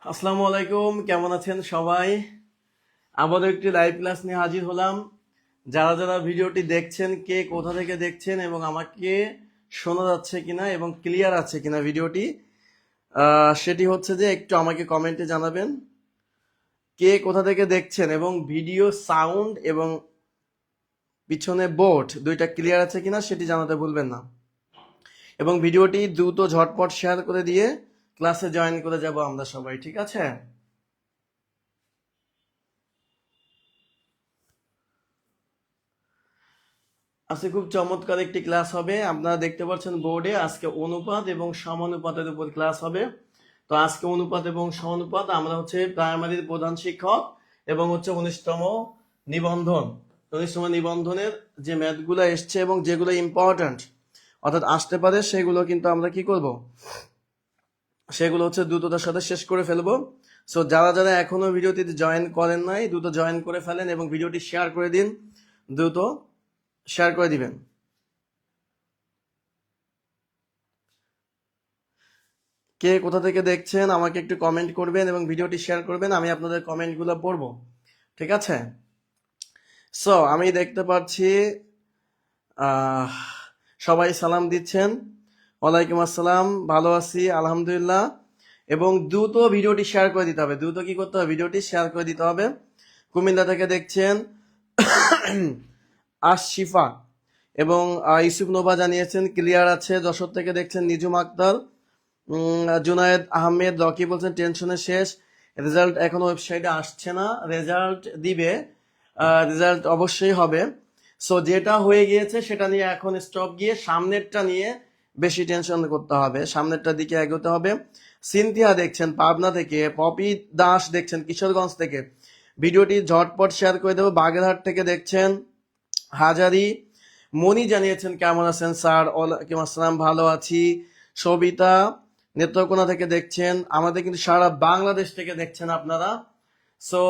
আসসালামু আলাইকুম, কেমন আছেন সবাই? আবারও একটি লাইভ ক্লাস নিয়ে হাজির হলাম। যারা যারা ভিডিওটি দেখছেন, কে কোথা থেকে দেখছেন এবং আমাকে শোনা যাচ্ছে কিনা এবং ক্লিয়ার আছে কিনা ভিডিওটি, সেটি হচ্ছে যে একটু আমাকে কমেন্টে জানাবেন কে কোথা থেকে দেখছেন এবং ভিডিও সাউন্ড এবং পিছনে বোর্ড দুইটা ক্লিয়ার আছে কিনা সেটি জানাতে ভুলবেন না। এবং ভিডিওটি দ্রুত ঝটপট শেয়ার করে দিয়ে ক্লাসে জয়েন করে যাব আমরা সবাই, ঠিক আছে? আজকে খুব চমৎকার একটি ক্লাস হবে। আপনারা দেখতে পাচ্ছেন বোর্ডে আজকে অনুপাত এবং সমানুপাতের উপর ক্লাস হবে। তো আজকে অনুপাত এবং সমানুপাত, আমরা হচ্ছে প্রাইমারির প্রধান শিক্ষক এবং হচ্ছে 19তম নিবন্ধন। 19তম নিবন্ধনের যে ম্যাথগুলো এসছে এবং যেগুলো ইম্পর্ট্যান্ট অর্থাৎ আসতে পারে সেগুলো কিন্তু আমরা কি করব, সেগুলো হচ্ছে দ্রুততার সাথে শেষ করে ফেলবো। সো যারা যারা এখনো ভিডিওটিতে জয়েন করেন নাই, দ্রুত জয়েন করে ফেলেন এবং ভিডিওটি শেয়ার করে দিন, দ্রুত শেয়ার করে দিবেন। কে কোথা থেকে দেখছেন আমাকে একটু কমেন্ট করবেন এবং ভিডিওটি শেয়ার করবেন, আমি আপনাদের কমেন্টগুলো পড়বো, ঠিক আছে? সো আমি দেখতে পাচ্ছি সবাই সালাম দিচ্ছেন। ওয়ালাইকুম আসসালাম, ভালো আছি আলহামদুলিল্লাহ। এবং দ্রুত ভিডিওটি শেয়ার করে দিতে হবে, দ্রুত কি করতে হবে, ভিডিওটি শেয়ার করে দিতে হবে। কুমিল্লা থেকে দেখছেন আশিফা এবং ইউসুফ নোভা জানিয়েছেন ক্লিয়ার আছে। যশোর থেকে দেখছেন নিজুম আক্তার, জুনায়েদ আহমেদ রকি বলছেন টেনশনে শেষ, রেজাল্ট এখনো ওয়েবসাইটে আসছে না, রেজাল্ট দিবে, রেজাল্ট অবশ্যই হবে। সো যেটা হয়ে গিয়েছে সেটা নিয়ে এখন স্টপ গিয়ে সামনেরটা নিয়ে বেশি টেনশন করতে হবে, সামনেরটার দিকে এগোতে হবে। সিনথিয়া দেখছেন পাবনা থেকে, পপি দাস দেখছেন কিশোরগঞ্জ থেকে, ভিডিওটি ঝটপট শেয়ার করে দেবো। বাগেরহাট থেকে দেখছেন হাজারি, মনি জানিয়েছেন কেমন আছেন স্যার, ওয়ালাইকুম আসসালাম, ভালো আছি। সবিতা নেত্রকোনা থেকে দেখছেন, আমাদের কিন্তু সারা বাংলাদেশ থেকে দেখছেন আপনারা। সো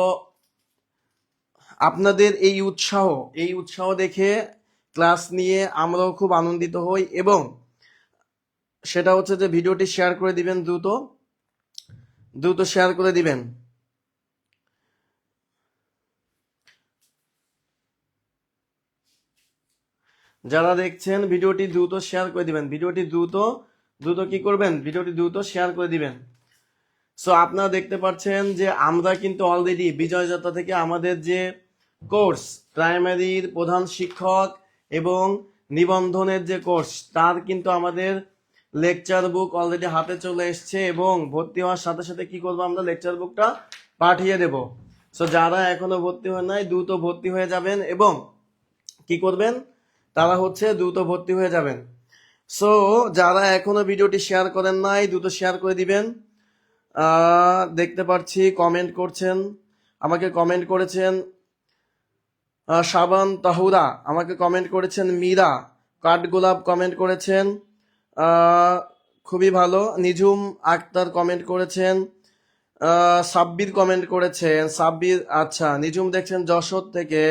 আপনাদের এই উৎসাহ দেখে ক্লাস নিয়ে আমরাও খুব আনন্দিত হই এবং সেটা হচ্ছে যে ভিডিওটি শেয়ার করে দিবেন, দ্রুত দ্রুত শেয়ার করে দিবেন। যারা দেখছেন ভিডিওটি দ্রুত শেয়ার করে দিবেন, ভিডিওটি দ্রুত কি করবেন, ভিডিওটি দ্রুত শেয়ার করে দিবেন। সো আপনারা দেখতে পাচ্ছেন যে আমরা কিন্তু অলরেডি বিজয় যাত্রা থেকে আমাদের যে কোর্স প্রাইমারির প্রধান শিক্ষক এবং নিবন্ধনের যে কোর্স, তার কিন্তু আমাদের লেকচার বুক অলরেডি হাতে চলে এসছে এবং ভর্তি হওয়ার সাথে সাথে কি করবো, আমরা লেকচার বুকটা পাঠিয়ে দেব। সো যারা এখনো ভর্তি হয় নাই দ্রুত ভর্তি হয়ে যাবেন এবং কি করবেন, তারা হচ্ছে দ্রুত ভর্তি হয়ে যাবেন। সো যারা এখনো ভিডিওটি শেয়ার করেন নাই দ্রুত শেয়ার করে দিবেন। দেখতে পাচ্ছি কমেন্ট করছেন, আমাকে কমেন্ট করেছেন শাবান তাহুরা, আমাকে কমেন্ট করেছেন মীরা, কাঠগোলাপ কমেন্ট করেছেন, খুবই ভালো। নিঝুম আক্তার কমেন্ট করেছেন, সাব্বির কমেন্ট করেছেন, সাব্বির আচ্ছা। নিঝুম দেখছেন যশোর থেকে,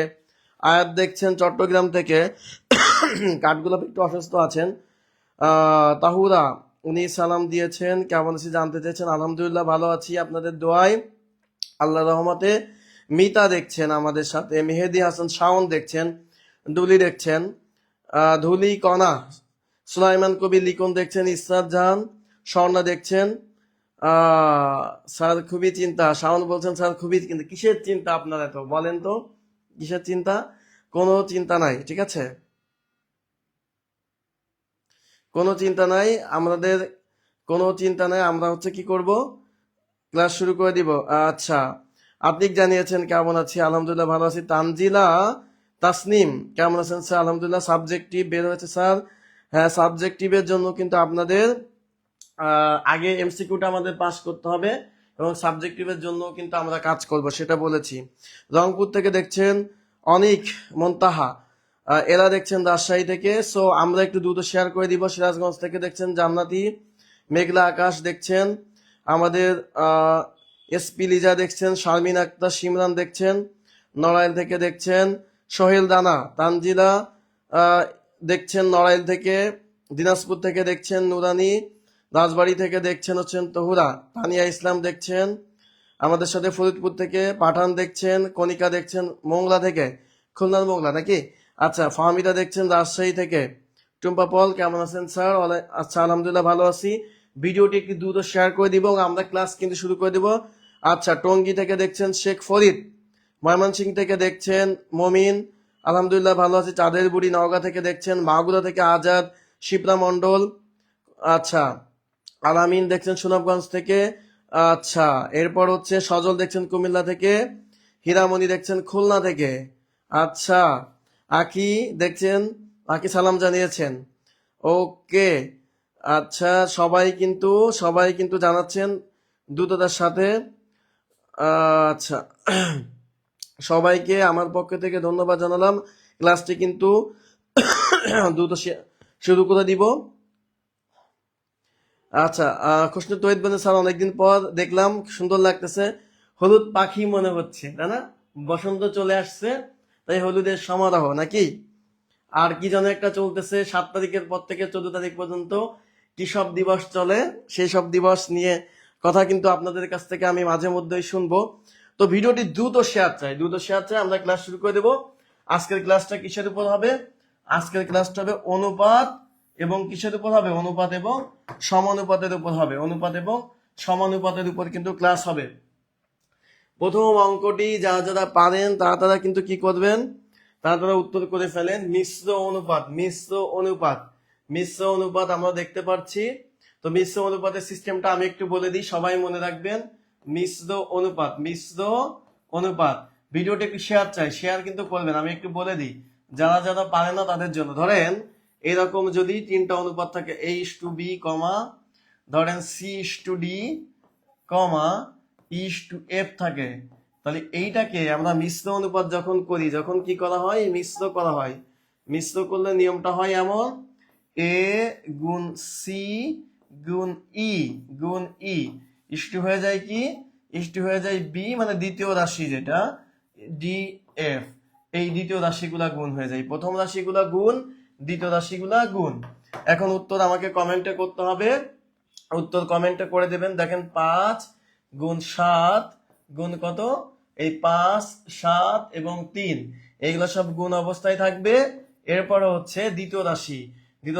আয়াত দেখছেন চট্টগ্রাম থেকে, কাঠগোলাপ একটু অসুস্থ আছেন। তাহুরা উনি সালাম দিয়েছেন, কেমন আছি জানতে চেয়েছেন, আলহামদুলিল্লাহ ভালো আছি আপনাদের দোয়ায় আল্লাহ রহমতে। মিতা দেখছেন আমাদের সাথে, মেহেদি হাসান শাওন দেখছেন, ডুলি দেখছেন, ধুলি কণা, সুলাইমান কবির লিখন দেখছেন, ইসরাত জাহান, স্বর্ণা দেখছেন। স্যার খুবই চিন্তা, শাওন বলছেন স্যার খুবই, কিন্তু কিসের চিন্তা আপনারা তো বলেন তো, কিসের চিন্তা? কোনো চিন্তা নাই, ঠিক আছে, কোনো চিন্তা নাই আমাদের, কোনো চিন্তা নাই। আমরা হচ্ছে কি করব, ক্লাস শুরু করে দিব। আচ্ছা, আপনি জানিয়েছেন কেমন আছি, আলহামদুলিল্লাহ ভালো আছি। তানজিলা তাসনিম কেমন আছেন স্যার, আলহামদুলিল্লাহ। সাবজেক্টিভ বের হয়েছে স্যার, হ্যাঁ সাবজেক্টিভের জন্য কিন্তু আপনাদের আগে এমসিকিউটা আমাদের পাস করতে হবে এবং সাবজেক্টিভের জন্য কিন্তু আমরা কাজ করব, সেটা বলেছি। রংপুর থেকে দেখছেন অনিক মন্তাহা, এরা দেখছেন রাজশাহী থেকে। সো আমরা একটু দ্রুত শেয়ার করে দিব। সিরাজগঞ্জ থেকে দেখছেন জান্নাতি, মেঘলা আকাশ দেখছেন আমাদের, এসপি লিজা দেখছেন, শারমিন আক্তার, সিমরান দেখছেন, নড়াইল থেকে দেখছেন সোহেল দানা, তানজিলা আহ, দেখছেন নড়াইল থেকে, দিনাজপুর থেকে দেখছেন নুরানি, রাজবাড়ী থেকে দেখছেন হচ্ছেন তহুরা, তানিয়া ইসলাম দেখছেন আমাদের সাথে, ফরিদপুর থেকে পাঠান দেখছেন, কণিকা দেখছেন মোংলা থেকে, খুলনার মোংলা নাকি? আচ্ছা, ফাহমিদা দেখছেন রাজশাহী থেকে। টুম্পা পল কেমন আছেন স্যার? আচ্ছা, আলহামদুলিল্লাহ ভালো আছি। ভিডিওটি একটু দ্রুত শেয়ার করে দিব এবং আমরা ক্লাস কিন্তু শুরু করে দিব। আচ্ছা, টঙ্গী থেকে দেখছেন শেখ ফরিদ, ময়মনসিংহ থেকে দেখছেন মমিন, আলহামদুলিল্লাহ ভালো আছি। চাঁদের বুড়ি নওগাঁ থেকে দেখছেন, মাগুরা থেকে আজাদ, শিপ্রা মণ্ডল, আচ্ছা, আলামিন দেখছেন সুনামগঞ্জ থেকে, আচ্ছা, এরপর হচ্ছে সজল দেখছেন কুমিল্লা থেকে, হীরামণি দেখছেন খুলনা থেকে, আচ্ছা, আকি দেখছেন, আকি সালাম জানিয়েছেন, ওকে, আচ্ছা, সবাই কিন্তু জানাচ্ছেন দ্রুততার সাথে, আচ্ছা, সবাইকে আমার পক্ষ থেকে ধন্যবাদ জানালাম। ক্লাসটি কিন্তু দ্রুত শুরু করে দিব। আচ্ছা, খুশনু তৈদ বলে স্যার অনেকদিন পর দেখলাম, সুন্দর লাগতেছে, হলুদ পাখি মনে হচ্ছে, তাই না? বসন্ত চলে আসছে, তাই হলুদের সমারোহ নাকি? আর কি যেন একটা চলতেছে 7 তারিখের পর থেকে 14 তারিখ পর্যন্ত কৃষক দিবস চলে, সেই সব দিবস নিয়ে কথা কিন্তু আপনাদের কাছ থেকে আমি মাঝে মধ্যেই শুনবো। তো ভিডিওটি দ্রুত শেয়ার চাই, আমরা ক্লাস শুরু করে দেবো। আজকের ক্লাসটা কিসের উপর হবে? আজকের ক্লাসটা হবে অনুপাত এবং কিসের উপর হবে? অনুপাত এবং সমানুপাতের উপর হবে। অনুপাত এবং সমানুপাতের উপর কিন্তু ক্লাস হবে। প্রথম অঙ্কটি যারা পারেন তারা কিন্তু কি করবেন? তারা উত্তর করে ফেলেন। মিশ্র অনুপাত আমরা দেখতে পাচ্ছি। তো মিশ্র অনুপাতের সিস্টেমটা আমি একটু বলে দিই, সবাই মনে রাখবেন। মিশ্র অনুপাত ভিডিওটা একটু শেয়ার কিন্তু করবেন। আমি একটু বলে দিই, যারা পারে না তাদের জন্য। ধরেন এরকম যদি 3টা অনুপাত থাকে, A:B, ধরেন C:D, E:F থাকে, তাহলে এইটাকে আমরা মিশ্র অনুপাত যখন করি, যখন কি করা হয়? মিশ্র করা হয়। মিশ্র করলে নিয়মটা হয় এমন, A গুণ C গুণ E ইস্টু হয়ে যায় কি? ইস্টু হয়ে যায় B, মানে দ্বিতীয় রাশি যেটা DF, এই দ্বিতীয় রাশিগুলা গুণ হয়ে যায়। প্রথম রাশিগুলা গুণ, দ্বিতীয় রাশিগুলা গুণ। এখন উত্তর আমাকে কমেন্টে করতে হবে। উত্তর কমেন্টে করে দেবেন। দেখেন 5 গুণ 7 গুণ কত? এই 5, 7 এবং 3, এইগুলো সব গুণ অবস্থায় থাকবে। এরপরে হচ্ছে দ্বিতীয়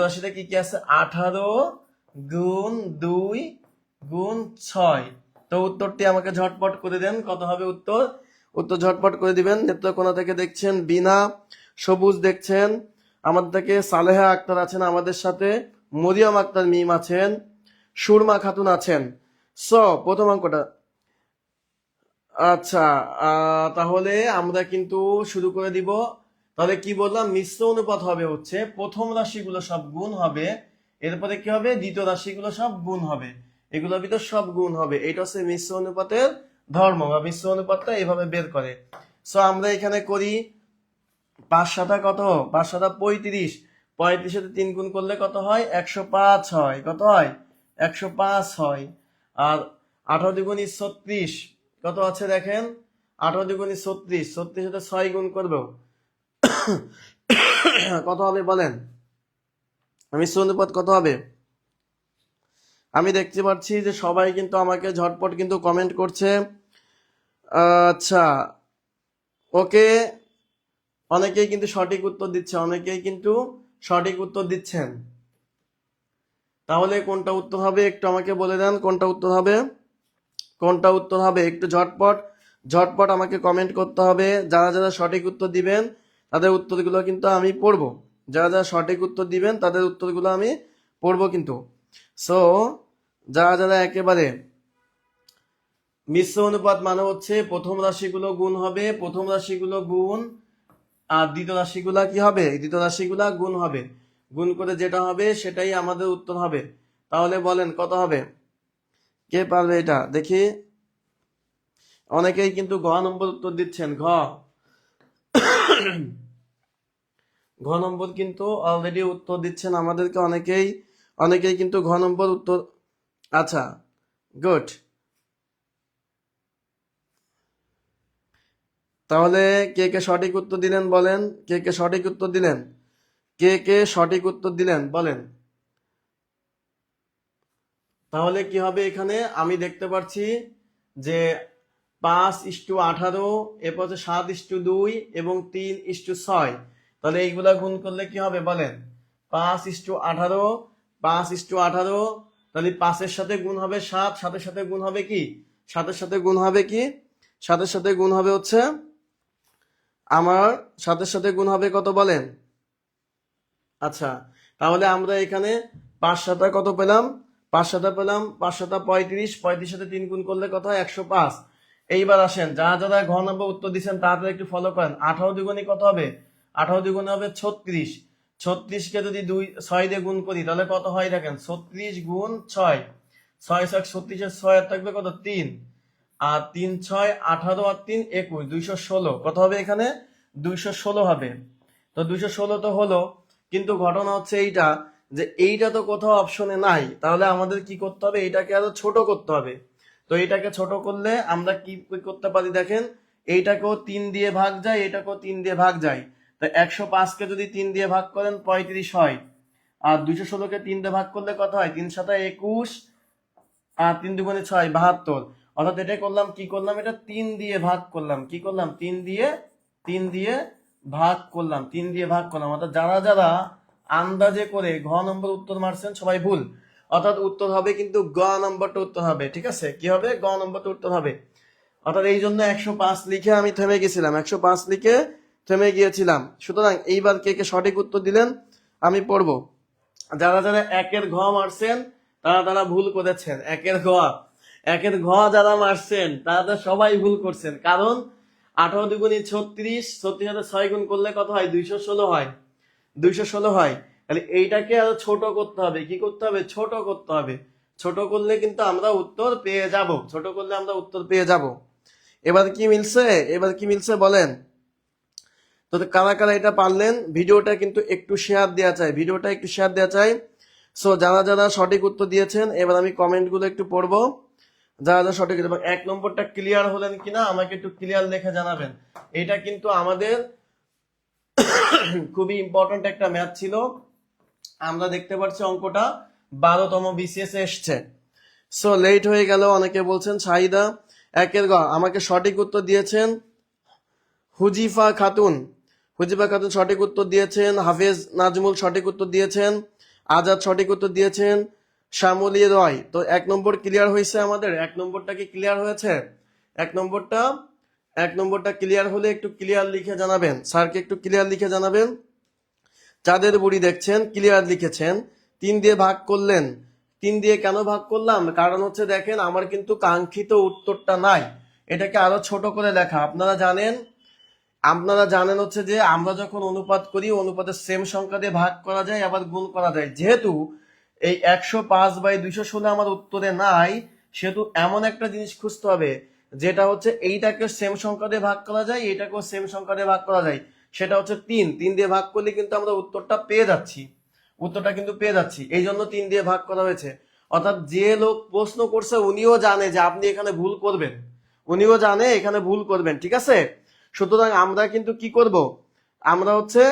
রাশিতে কি কি আছে? 18 গুণ 2 গুণ 6। তো উত্তরটি আমাকে ঝটপট করে দেন, কত হবে উত্তর? উত্তর ঝটপট করে দিবেন। নেত্রকোনা থেকে দেখছেন বিনা, সবুজ দেখছেন আমাদের থেকে, সালেহা আক্তার আছেন আমাদের সাথে, মরিয়ম আক্তার মিম আছেন, সুরমা খাতুন আছেন। প্রথম অঙ্কটা, আচ্ছা, তাহলে আমরা কিন্তু শুরু করে দিব। তাহলে কি বললাম? মিশ্র অনুপাত হবে হচ্ছে প্রথম রাশিগুলো সব গুণ হবে, এরপরে কি হবে? দ্বিতীয় রাশিগুলো সব গুণ হবে, এগুলোর ভিতর সব গুণ হবে। এটা হচ্ছে মিশ্র অনুপাতের ধর্ম, বা মিশ্র অনুপাতটা এভাবে বের করে। আমরা এখানে করি 5 7 কত? 5 7 35, 35 সাথে 3 গুণ করলে কত হয়? 105 হয়। কত হয়? 105 হয়। আর 18 দ্বিগুণী 36, কত আছে দেখেন? 18 দ্বিগুণী 36, 36 সাথে 6 গুণ করবো, কত হবে বলেন? মিশ্র অনুপাত কত হবে? আমি দেখতে পাচ্ছি যে সবাই কিন্তু আমাকে ঝটপট কিন্তু কমেন্ট করছে। আচ্ছা, ওকে, অনেকেই কিন্তু সঠিক উত্তর দিচ্ছেন। তাহলে কোনটা উত্তর হবে একটু আমাকে বলে দেন, কোনটা উত্তর হবে একটু ঝটপট আমাকে কমেন্ট করতে হবে। যারা সঠিক উত্তর দিবেন তাদের উত্তরগুলো কিন্তু আমি পড়বো। যারা সঠিক উত্তর দিবেন তাদের উত্তরগুলো আমি পড়বো কিন্তু। যারা একেবারে, মিশ্র অনুপাত মানে হচ্ছে প্রথম রাশিগুলো গুণ হবে, আর দ্বিতীয় রাশিগুলা কি হবে? দ্বিতীয় রাশিগুলা গুণ হবে। গুণ করে যেটা হবে সেটাই আমাদের উত্তর হবে। তাহলে বলেন কত হবে? কে পারবে এটা দেখি? অনেকেই কিন্তু ঘ নম্বর উত্তর দিচ্ছেন। ঘ নম্বর কিন্তু অলরেডি উত্তর দিচ্ছেন আমাদেরকে অনেকেই কিন্তু ঘ নম্বর উত্তর। আচ্ছা, গুড। তাহলে কে কে সঠিক উত্তর দিলেন বলেন? কে কে সঠিক উত্তর দিলেন? কে কে সঠিক উত্তর দিলেন বলেন। তাহলে কি হবে, এখানে আমি দেখতে পাচ্ছি যে 5:18, এরপর হচ্ছে 7:2 এবং 3:6। তাহলে এইগুলা গুণ করলে কি হবে বলেন। 5:18, 5:18, তাহলে 5-এর সাথে গুণ হবে 7, 7-এর সাথে গুণ হবে কি, 7-এর সাথে গুণ হবে কি, 7-এর সাথে গুণ হবে হচ্ছে আমার 7-এর সাথে গুণ হবে কত বলেন। আচ্ছা, তাহলে আমরা এখানে 5-7 কত পেলাম, 5-7 পেলাম, 5-7 35, 35 সাথে 3 গুণ করলে কত হয় 105। এইবার আসেন যারা যারা ঘ নম্বর উত্তর দিচ্ছেন তাড়াতাড়ি একটু ফলো করেন। 18 দ্বিগুণে কত হবে, 18 দ্বিগুণে হবে 36। 36 কে যদি 6 দিয়ে গুণ করি তাহলে কত হয় দেখেন, 36 গুণ 6, 6 6 36, 6 আর থাকবে কত 3, আর 3 6 18 আর 3 21, 216 কত হবে এখানে, 216 হবে। তো 216 তো হলো, কিন্তু ঘটনা হচ্ছে এইটা যে এইটা তো কোথাও অপশনে নাই, তাহলে আমাদের কি করতে হবে, এইটাকে আরো ছোট করতে হবে। তো এইটাকে ছোট করলে আমরা কি করতে পারি দেখেন, এইটাকেও 3 দিয়ে ভাগ যায়, এটাকেও 3 দিয়ে ভাগ যায়। তো 105-কে যদি 3 দিয়ে ভাগ করেন 35 হয়, আর 216-কে 3 দিয়ে ভাগ করলে কত হয়, 3 7 21, আর 3 2 6 72। অর্থাৎ এটা করলাম কি করলাম, এটা 3 দিয়ে ভাগ করলাম, কি করলাম 3 দিয়ে ভাগ করলাম, 3 দিয়ে ভাগ করলাম। অর্থাৎ যারা যারা আন্দাজে করে ঘ নম্বর উত্তর মারছেন সবাই ভুল। অর্থাৎ উত্তর হবে কিন্তু গ নম্বরটা উত্তর হবে, ঠিক আছে, কি হবে গ নম্বরটা উত্তর হবে। অর্থাৎ এই জন্য 105 লিখে আমি থেমে গেছিলাম, 105 লিখে থেমে গিয়েছিলাম। সুতরাং এইবার কে কে সঠিক উত্তর দিলেন আমি পড়বো। যারা যারা 1-এর ঘ মারছেন তারা ভুল করেছেন। 1-এর ঘ যারা মারছেন তারা সবাই ভুল করছেন, কারণ 18 দুগুণে 36, 36 সাথে 6 গুণ করলে কত হয় 216 হয়, 216 হয়। তাহলে এইটাকে আরো ছোট করতে হবে, কি করতে হবে, ছোট করতে হবে। ছোট করলে কিন্তু আমরা উত্তর পেয়ে যাব, ছোট করলে আমরা উত্তর পেয়ে যাব। এবার কি মিলছে, এবার কি মিলছে বলেন। তো কারা কারা এটা পারলেন, ভিডিওটা কিন্তু একটু শেয়ার দেওয়া চাই, ভিডিওটা একটু শেয়ার দেওয়া চাই। সো যারা যারা সঠিক উত্তর দিয়েছেন এবার আমি কমেন্টগুলো একটু পড়বো। যারা যারা সঠিক, 1 নম্বরটা ক্লিয়ার হলেন কিনা আমাকে একটু ক্লিয়ার লেখে জানাবেন। এটা কিন্তু আমাদের খুবই ইম্পর্টেন্ট একটা ম্যাথ ছিল। আমরা দেখতে পাচ্ছি অঙ্কটা 12তম বিসিএস এসছে। সো লেট হয়ে গেল, অনেকে বলছেন। শাহিদা 1-এর গ আমাকে সঠিক উত্তর দিয়েছেন হুজিফা খাতুন, হুজিফা খাতুন সঠিক উত্তর দিয়েছেন। হাফেজ নাজমুল সঠিক উত্তর দিয়েছেন। আজাদ সঠিক উত্তর দিয়েছেন। শ্যামলী রয়। তো 1 নম্বর ক্লিয়ার হয়েছে আমাদের, 1 নম্বরটা কি ক্লিয়ার হয়েছে, 1 নম্বরটা ক্লিয়ার হলে একটু ক্লিয়ার লিখে জানাবেন, স্যারকে একটু ক্লিয়ার লিখে জানাবেন। চাঁদের বুড়ি দেখছেন ক্লিয়ার লিখেছেন। 3 দিয়ে ভাগ করলেন, 3 দিয়ে কেন ভাগ করলাম, কারণ হচ্ছে দেখেন আমার কিন্তু কাঙ্ক্ষিত উত্তরটা নাই, এটাকে আরো ছোট করে লেখা। আপনারা জানেন হচ্ছে যে আমরা যখন অনুপাত করি অনুপাতের সেম সংখ্যা দিয়ে ভাগ করা যায় আবার গুণ করা যায়। যেহেতু এই 105/216 আমার উত্তরে নাই, সেহেতু এমন একটা জিনিস খুঁজতে হবে যেটা হচ্ছে এইটাকে সেম সংখ্যা দিয়ে ভাগ করা যায়, এইটাকেও সেম সংখ্যা দিয়ে ভাগ করা যায়। সেটা হচ্ছে 3 দিয়ে ভাগ করলে কিন্তু আমরা উত্তরটা পেয়ে যাচ্ছি, এই জন্য 3 দিয়ে ভাগ করা হয়েছে। অর্থাৎ যে লোক প্রশ্ন করছে উনিও জানে যে আপনি এখানে ভুল করবেন, ঠিক আছে। সুতরাং আমরা কিন্তু কি করব, আমরা হচ্ছে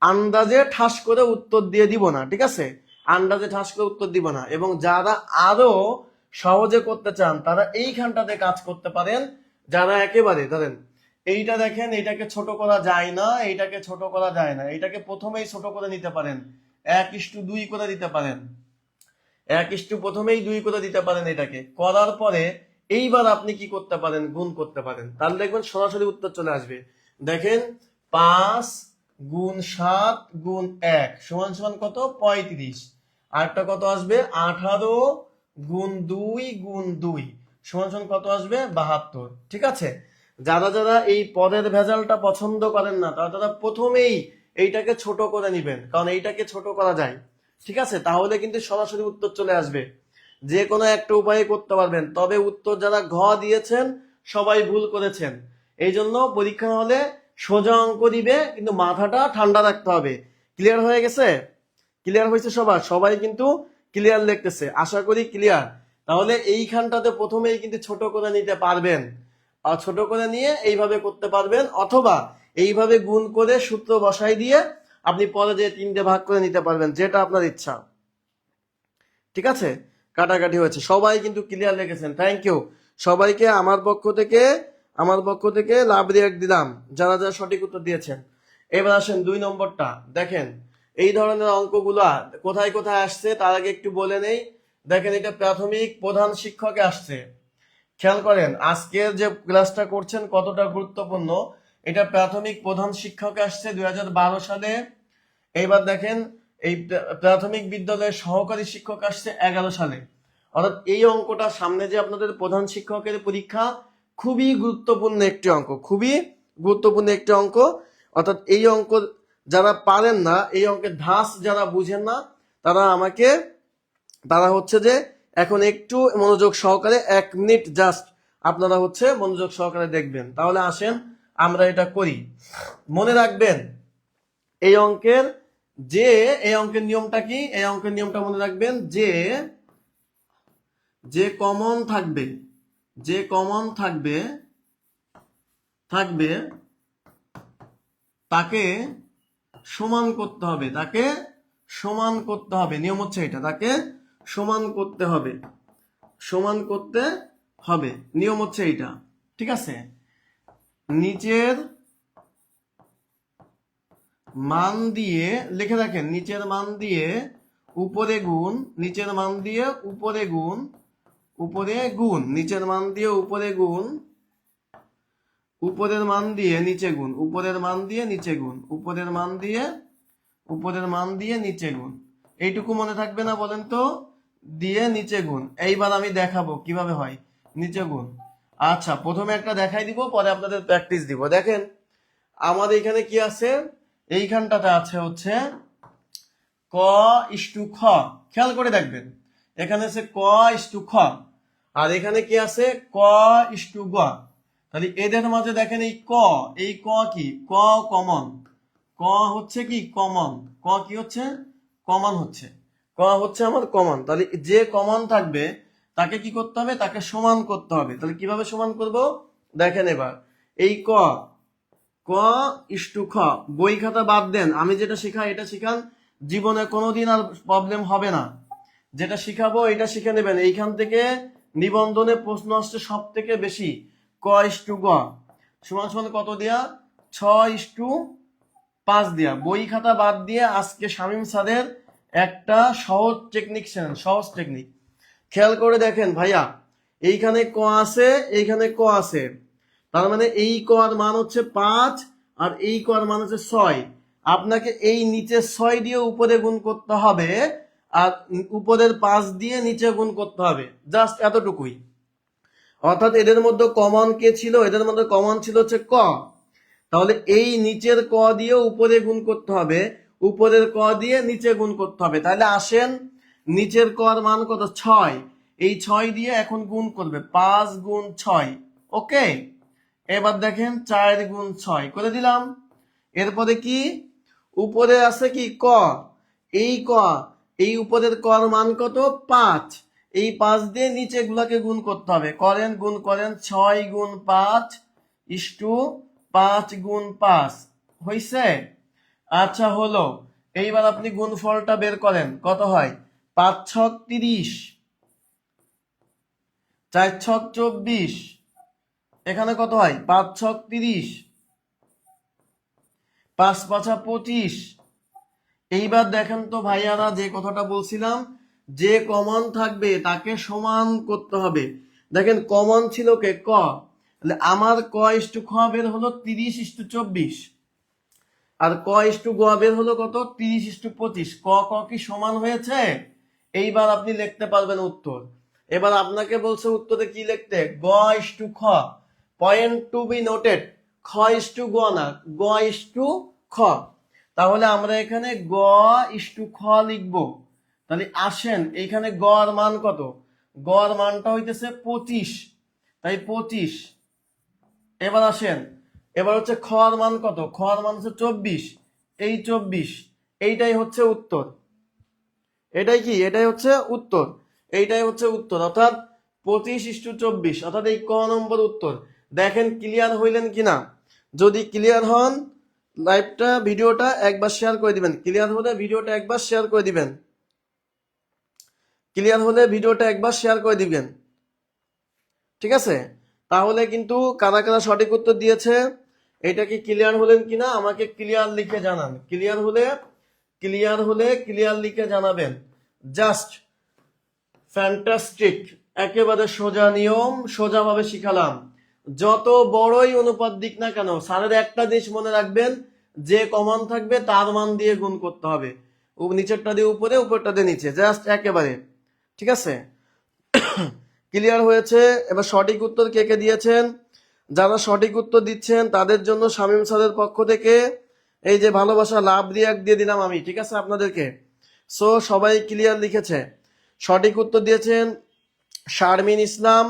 আন্দাজে ঠাস করে উত্তর দিয়ে দিব না, ঠিক আছে, আন্দাজে ঠাস করে উত্তর দিব না। এবং যারা আরো সহজে করতে চান তারা এইখানটাতে কাজ করতে পারেন। যারা একেবারে ধরেন এইটা দেখেন, এইটাকে ছোট করা যায় না, এইটাকে প্রথমেই ছোট করে নিতে পারেন, 1:2 করে দিতে পারেন, প্রথমেই 2 করে দিতে পারেন। এটাকে করার পরে এইবার আপনি কি করতে পারেন, গুণ করতে পারেন, তাহলে দেখবেন সরাসরি উত্তর চলে আসবে। দেখেন 5 গুণ 7 গুণ 1 সমান সমান কত 35। আরেকটা কত আসবে 18 গুণ 2 গুণ 2 সমান সমান কত আসবে 72। ঠিক আছে, যারা যারা এই পদের ভেজালটা পছন্দ করেন না তারা প্রথমেই এইটাকে ছোট করে নিবেন, কারণ এইটাকে ছোট করা যায়, ঠিক আছে, তাহলে কিন্তু সরাসরি উত্তর চলে আসবে। যে কোনো একটা উপায়ে করতে পারবেন, তবে উত্তর যারা ঘ দিয়েছেন সবাই ভুল করেছেন। এই জন্য পরীক্ষা হলে সোজা অঙ্ক দিবে, কিন্তু মাথাটা ঠান্ডা রাখতে হবে। ক্লিয়ার হয়ে গেছে, ক্লিয়ার হয়েছে সবাই কিন্তু ক্লিয়ার লিখতেছে, আশা করি ক্লিয়ার। তাহলে এইখানটাতে প্রথমেই কিন্তু ছোট করে নিতে পারবেন, আর ছোট করে নিয়ে এইভাবে করতে পারবেন, অথবা এইভাবে গুণ করে সূত্র বসাই দিয়ে আপনি পরে যে 3 ভাগ করে নিতে পারবেন, যেটা আপনার ইচ্ছা। ঠিক আছে, কাটাকাটি হয়েছে, সবাই কিন্তু ক্লিয়ার লিখেছেন, থ্যাংক ইউ সবাইকে। আমার পক্ষ থেকে লাভ রিয়াক্ট দিলাম যারা যারা সঠিক উত্তর দিয়েছেন। এবার আসেন 2 নম্বরটা দেখেন। এই ধরনের অঙ্কগুলা কোথায় কোথায় আসছে তার আগে একটু বলে নেই। দেখেন, এটা প্রাথমিক প্রধান শিক্ষকে আসছে। খেয়াল করেন আজকের যে ক্লাসটা করছেন কতটা গুরুত্বপূর্ণ। এটা প্রাথমিক প্রধান শিক্ষকে আসছে 2012 সালে। এইবার দেখেন, এই প্রাথমিক বিদ্যালয়ের সহকারী শিক্ষক আসছে 11 সালে। অর্থাৎ এই অঙ্কটা সামনে যে আপনাদের প্রধান শিক্ষকের পরীক্ষা, খুবই গুরুত্বপূর্ণ একটি অঙ্ক, খুবই গুরুত্বপূর্ণ একটি অঙ্ক। অর্থাৎ এই অঙ্ক যারা পারেন না, এই অঙ্কের ধাঁচ যারা বুঝেন না, তারা হচ্ছে যে এখন একটু মনোযোগ সহকারে 1 মিনিট জাস্ট আপনারা হচ্ছে মনোযোগ সহকারে দেখবেন। তাহলে আসেন আমরা এটা করি। মনে রাখবেন এই অঙ্কের নিয়মটা কি, এই অঙ্কের নিয়মটা মনে রাখবেন যে কমন থাকবে তাকে সমান করতে হবে, নিয়ম হচ্ছে এটা, তাকে সমান করতে হবে, নিয়ম হচ্ছে এইটা। ঠিক আছে, নিচের মান দিয়ে লিখে রাখেন, নিচের মান দিয়ে উপরে গুণ, নিচের মান দিয়ে উপরে গুণ, নিচের মান দিয়ে উপরে গুণ, উপরের মান দিয়ে নিচে গুণ, উপরের মান দিয়ে নিচে গুণ, উপরের মান দিয়ে নিচে গুণ। এইটুকু মনে থাকবে না বলেন তো? দিয়ে নিচে গুণ। এইবার আমি দেখাবো কিভাবে হয় নিচে গুণ। আচ্ছা, প্রথমে একটা দেখাই দিব, পরে আপনাদের প্র্যাকটিস দিব। দেখেন আমাদের এখানে কি আছে, এইখানটাতে আছে হচ্ছে ক ইস্টু খ। খেয়াল করে দেখবেন, এখানে আছে ক ইস্টু খ, আর এখানে কি আছে ক ইস্টু গ। তাহলে এদের মাঝে দেখেন এই ক কি, ক কমন, ক হচ্ছে কি কমন, ক কি হচ্ছে কমন হচ্ছে, ক হচ্ছে আমার কমন। তাহলে যে কমন থাকবে তাকে কি করতে হবে, তাকে সমান করতে হবে। তাহলে কিভাবে সমান করব দেখেন। এবার এই ক ইস্টু খ, বই খাতা বাদ দেন, আমি যেটা শেখাই এটা শিখান, জীবনে কোনোদিন আর প্রবলেম হবে না। যেটা শিখাবো এটা শিখে নেবেন। এইখান থেকে নিবন্ধনে প্রশ্ন আসছে সব থেকে বেশি, ক ইস্টু গ সমান সমান কত দিয়া, 6:5 দিয়া। বই খাতা বাদ দিয়ে আজকে শামীম স্যারের একটা সহজ টেকনিক শেখান, সহজ টেকনিক। খেয়াল করে দেখেন ভাইয়া, এইখানে ক আছে, এইখানে ক আছে, তার মানে এই ক এর মান হচ্ছে 5 আর এই ক এর মান হচ্ছে 6। আপনাকে এই নিচে 6 দিয়ে উপরে গুণ করতে হবে, আর উপরের 5 দিয়ে নিচে গুণ করতে হবে, জাস্ট এতটুকুই। অর্থাৎ এদের মধ্যে কমন কে ছিল, এদের মধ্যে কমন ছিল হচ্ছে ক। তাহলে এই নিচের ক দিয়ে উপরে গুণ করতে হবে, উপরের ক দিয়ে নিচে গুণ করতে হবে। তাহলে আসেন, নিচের ক এর মান কত, 6, এই 6 দিয়ে এখন গুণ করবে, 5 গুণ 6, ওকে। এবার দেখেন 4 গুণ 6 করে দিলাম। এরপরে কি, উপরে আছে কি ক, এই উপরের ক এর মান কত 5, এই 5 দিয়ে নিচে গুলাকে গুণ করতে হবে। গুণ করেন 6 গুণ 5 ইস্টু 5 গুণ 5 হইছে। আচ্ছা হলো, এইবার আপনি গুণফলটা বের করেন, কত হয়, 5 ছক 30, 4 ছক 24, এখানে কত হয় 5 ছক 30, 5 পাঁচা 25। এইবার দেখেন তো ভাইয়ারা, যে কথাটা বলছিলাম, যে কমন থাকবে তাকে সমান করতে হবে। দেখেন কমন ছিল কে, ক, তাহলে আমার ক ইস্টু খ বের হলো 30:24, আর ক ইস্টু গ বের হলো কত 30:25। ক ক কি সমান হয়েছে? এইবার আপনি লিখতে পারবেন উত্তর। এবার আপনাকে বলছে উত্তরে কি লিখতে, গ ইস্টু খ, পয়েন্ট টু বি নোটেড, খ ইস্টু গ না, গ ইস্টু খ। তাহলে আমরা এখানে গ ইস্টু খ লিখবো। তাহলে আসেন, এইখানে গ এর মান কত, গ এর মানটা হইতেছে 25, তাই 25। এবার আসেন, এবার হচ্ছে খ এর মান কত, খ এর মান হচ্ছে 24, এই 24, এইটাই হচ্ছে উত্তর। এটাই কি, এটাই হচ্ছে উত্তর, এইটাই হচ্ছে উত্তর। অর্থাৎ 25:24, অর্থাৎ এই ক নম্বর উত্তর। দেখেন ক্লিয়ার হইলেন কিনা, যদি ক্লিয়ার হন ভিডিওটা একবার শেয়ার করে দিবেন। ক্লিয়ার হলে ভিডিওটা একবার শেয়ার করে দিবেন। ক্লিয়ার হলে ভিডিওটা একবার শেয়ার করে দিবেন, ঠিক আছে? তাহলে কিন্তু কারা কারা সঠিক উত্তর দিয়েছে এটা কি ক্লিয়ার হলেন কিনা আমাকে ক্লিয়ার লিখে জানান। ক্লিয়ার হলে ক্লিয়ার লিখে জানাবেন। জাস্ট ফ্যান্টাস্টিক, একেবারে সোজা নিয়ম, সোজাভাবে শিখালাম। যত বড়ই অনুপাত দিক না কেন, স্যারের একটা জিনিস মনে রাখবেন, যে কমন থাকবে তার মান দিয়ে গুণ করতে হবে। নিচেরটা দিয়ে উপরে, উপরটা দিয়ে নিচে, জাস্ট একেবারে, ঠিক আছে? ক্লিয়ার হয়েছে? এবার সঠিক উত্তর কে কে দিয়েছেন? যারা সঠিক উত্তর দিচ্ছেন তাদের জন্য শামীম স্যারের পক্ষ থেকে এই যে ভালোবাসা লাভ রিয়াক্ট দিয়ে দিলাম আমি, ঠিক আছে আপনাদেরকে। সো সবাই ক্লিয়ার লিখেছে। সঠিক উত্তর দিয়েছেন শারমিন ইসলাম,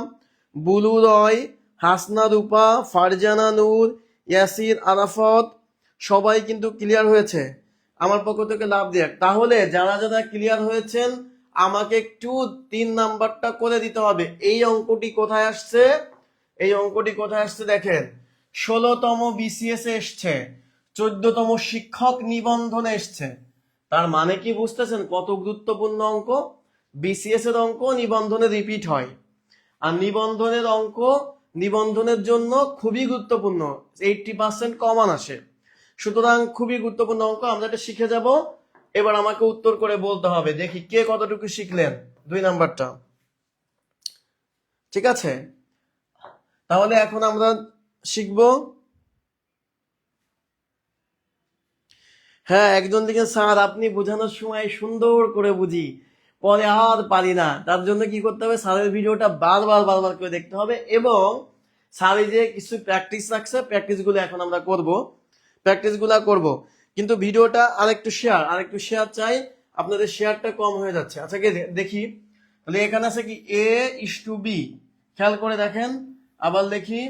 বুলু রয়, হাসনা রূপা, ফারজানা নূর, ইয়াসির আরাফত, সবাই কিন্তু ক্লিয়ার হয়েছে। আমার পক্ষ থেকে লাভ রিয়াক্ট। তাহলে যারা যারা ক্লিয়ার হয়েছেন আমাকে একটু 3 নাম্বারটা করে দিতে হবে। এই অঙ্কটি কোথায় আসছে? এই অঙ্কটি কোথায় আসছে দেখেন, 16তম বিসিএস এ এসছে, 14তম শিক্ষক নিবন্ধনে এসছে। তার মানে কি বুঝতেছেন কত গুরুত্বপূর্ণ অঙ্ক? বিসিএস এর অঙ্ক নিবন্ধনে রিপিট হয়, আর নিবন্ধনের অঙ্ক নিবন্ধনের জন্য খুবই গুরুত্বপূর্ণ, 80% কমন আসে। সুতরাং খুবই গুরুত্বপূর্ণ অঙ্ক, আমরা এটা শিখে যাব। এবার আমাকে উত্তর করে বলতে হবে, দেখি কে কতটুকু শিখলেন 2 নাম্বারটা, ঠিক আছে? তাহলে এখন আমরা শিখব। হ্যাঁ, একজন লিখেন স্যার আপনি বোঝানোর সময় সুন্দর করে বুঝি, পরে আর পারি না। তার জন্য কি করতে হবে, স্যারের ভিডিওটা বারবার করে দেখতে হবে, এবং স্যারে যে কিছু প্র্যাকটিস রাখছে প্র্যাকটিসগুলো এখন আমরা করব। কিন্তু ভিডিওটা আরেকটু শেয়ার চাই, আপনাদের শেয়ারটা কম হয়ে যাচ্ছে। আচ্ছা দেখি, তাহলে এখানে আছে কি A:B, খেয়াল করে দেখেন। আবার দেখি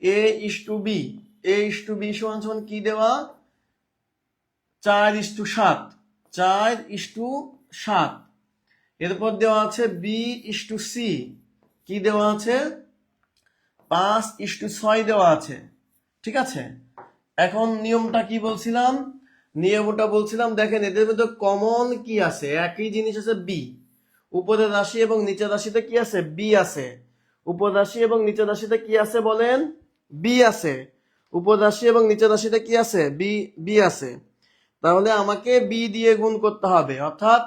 A:B সমান কি দেওয়া, 4:7, 4:7। এরপর দেওয়া আছে B:C, কি দেওয়া আছে, 5:6 দেওয়া আছে, ঠিক আছে? এখন নিয়মটা কি বলছিলাম? নিয়মটা বলছিলাম দেখেন এদের মধ্যে কমন কি আছে, একই জিনিস আছে বি। উপরের রাশি এবং নিচের রাশিতে কি আছে, বি আছে। উপর রাশি এবং নিচের রাশিতে কি আছে বলেন, বি আছে। উপর রাশি এবং নিচের রাশিতে কি আছে, বি আছে। তাহলে আমাকে বি দিয়ে গুণ করতে হবে, অর্থাৎ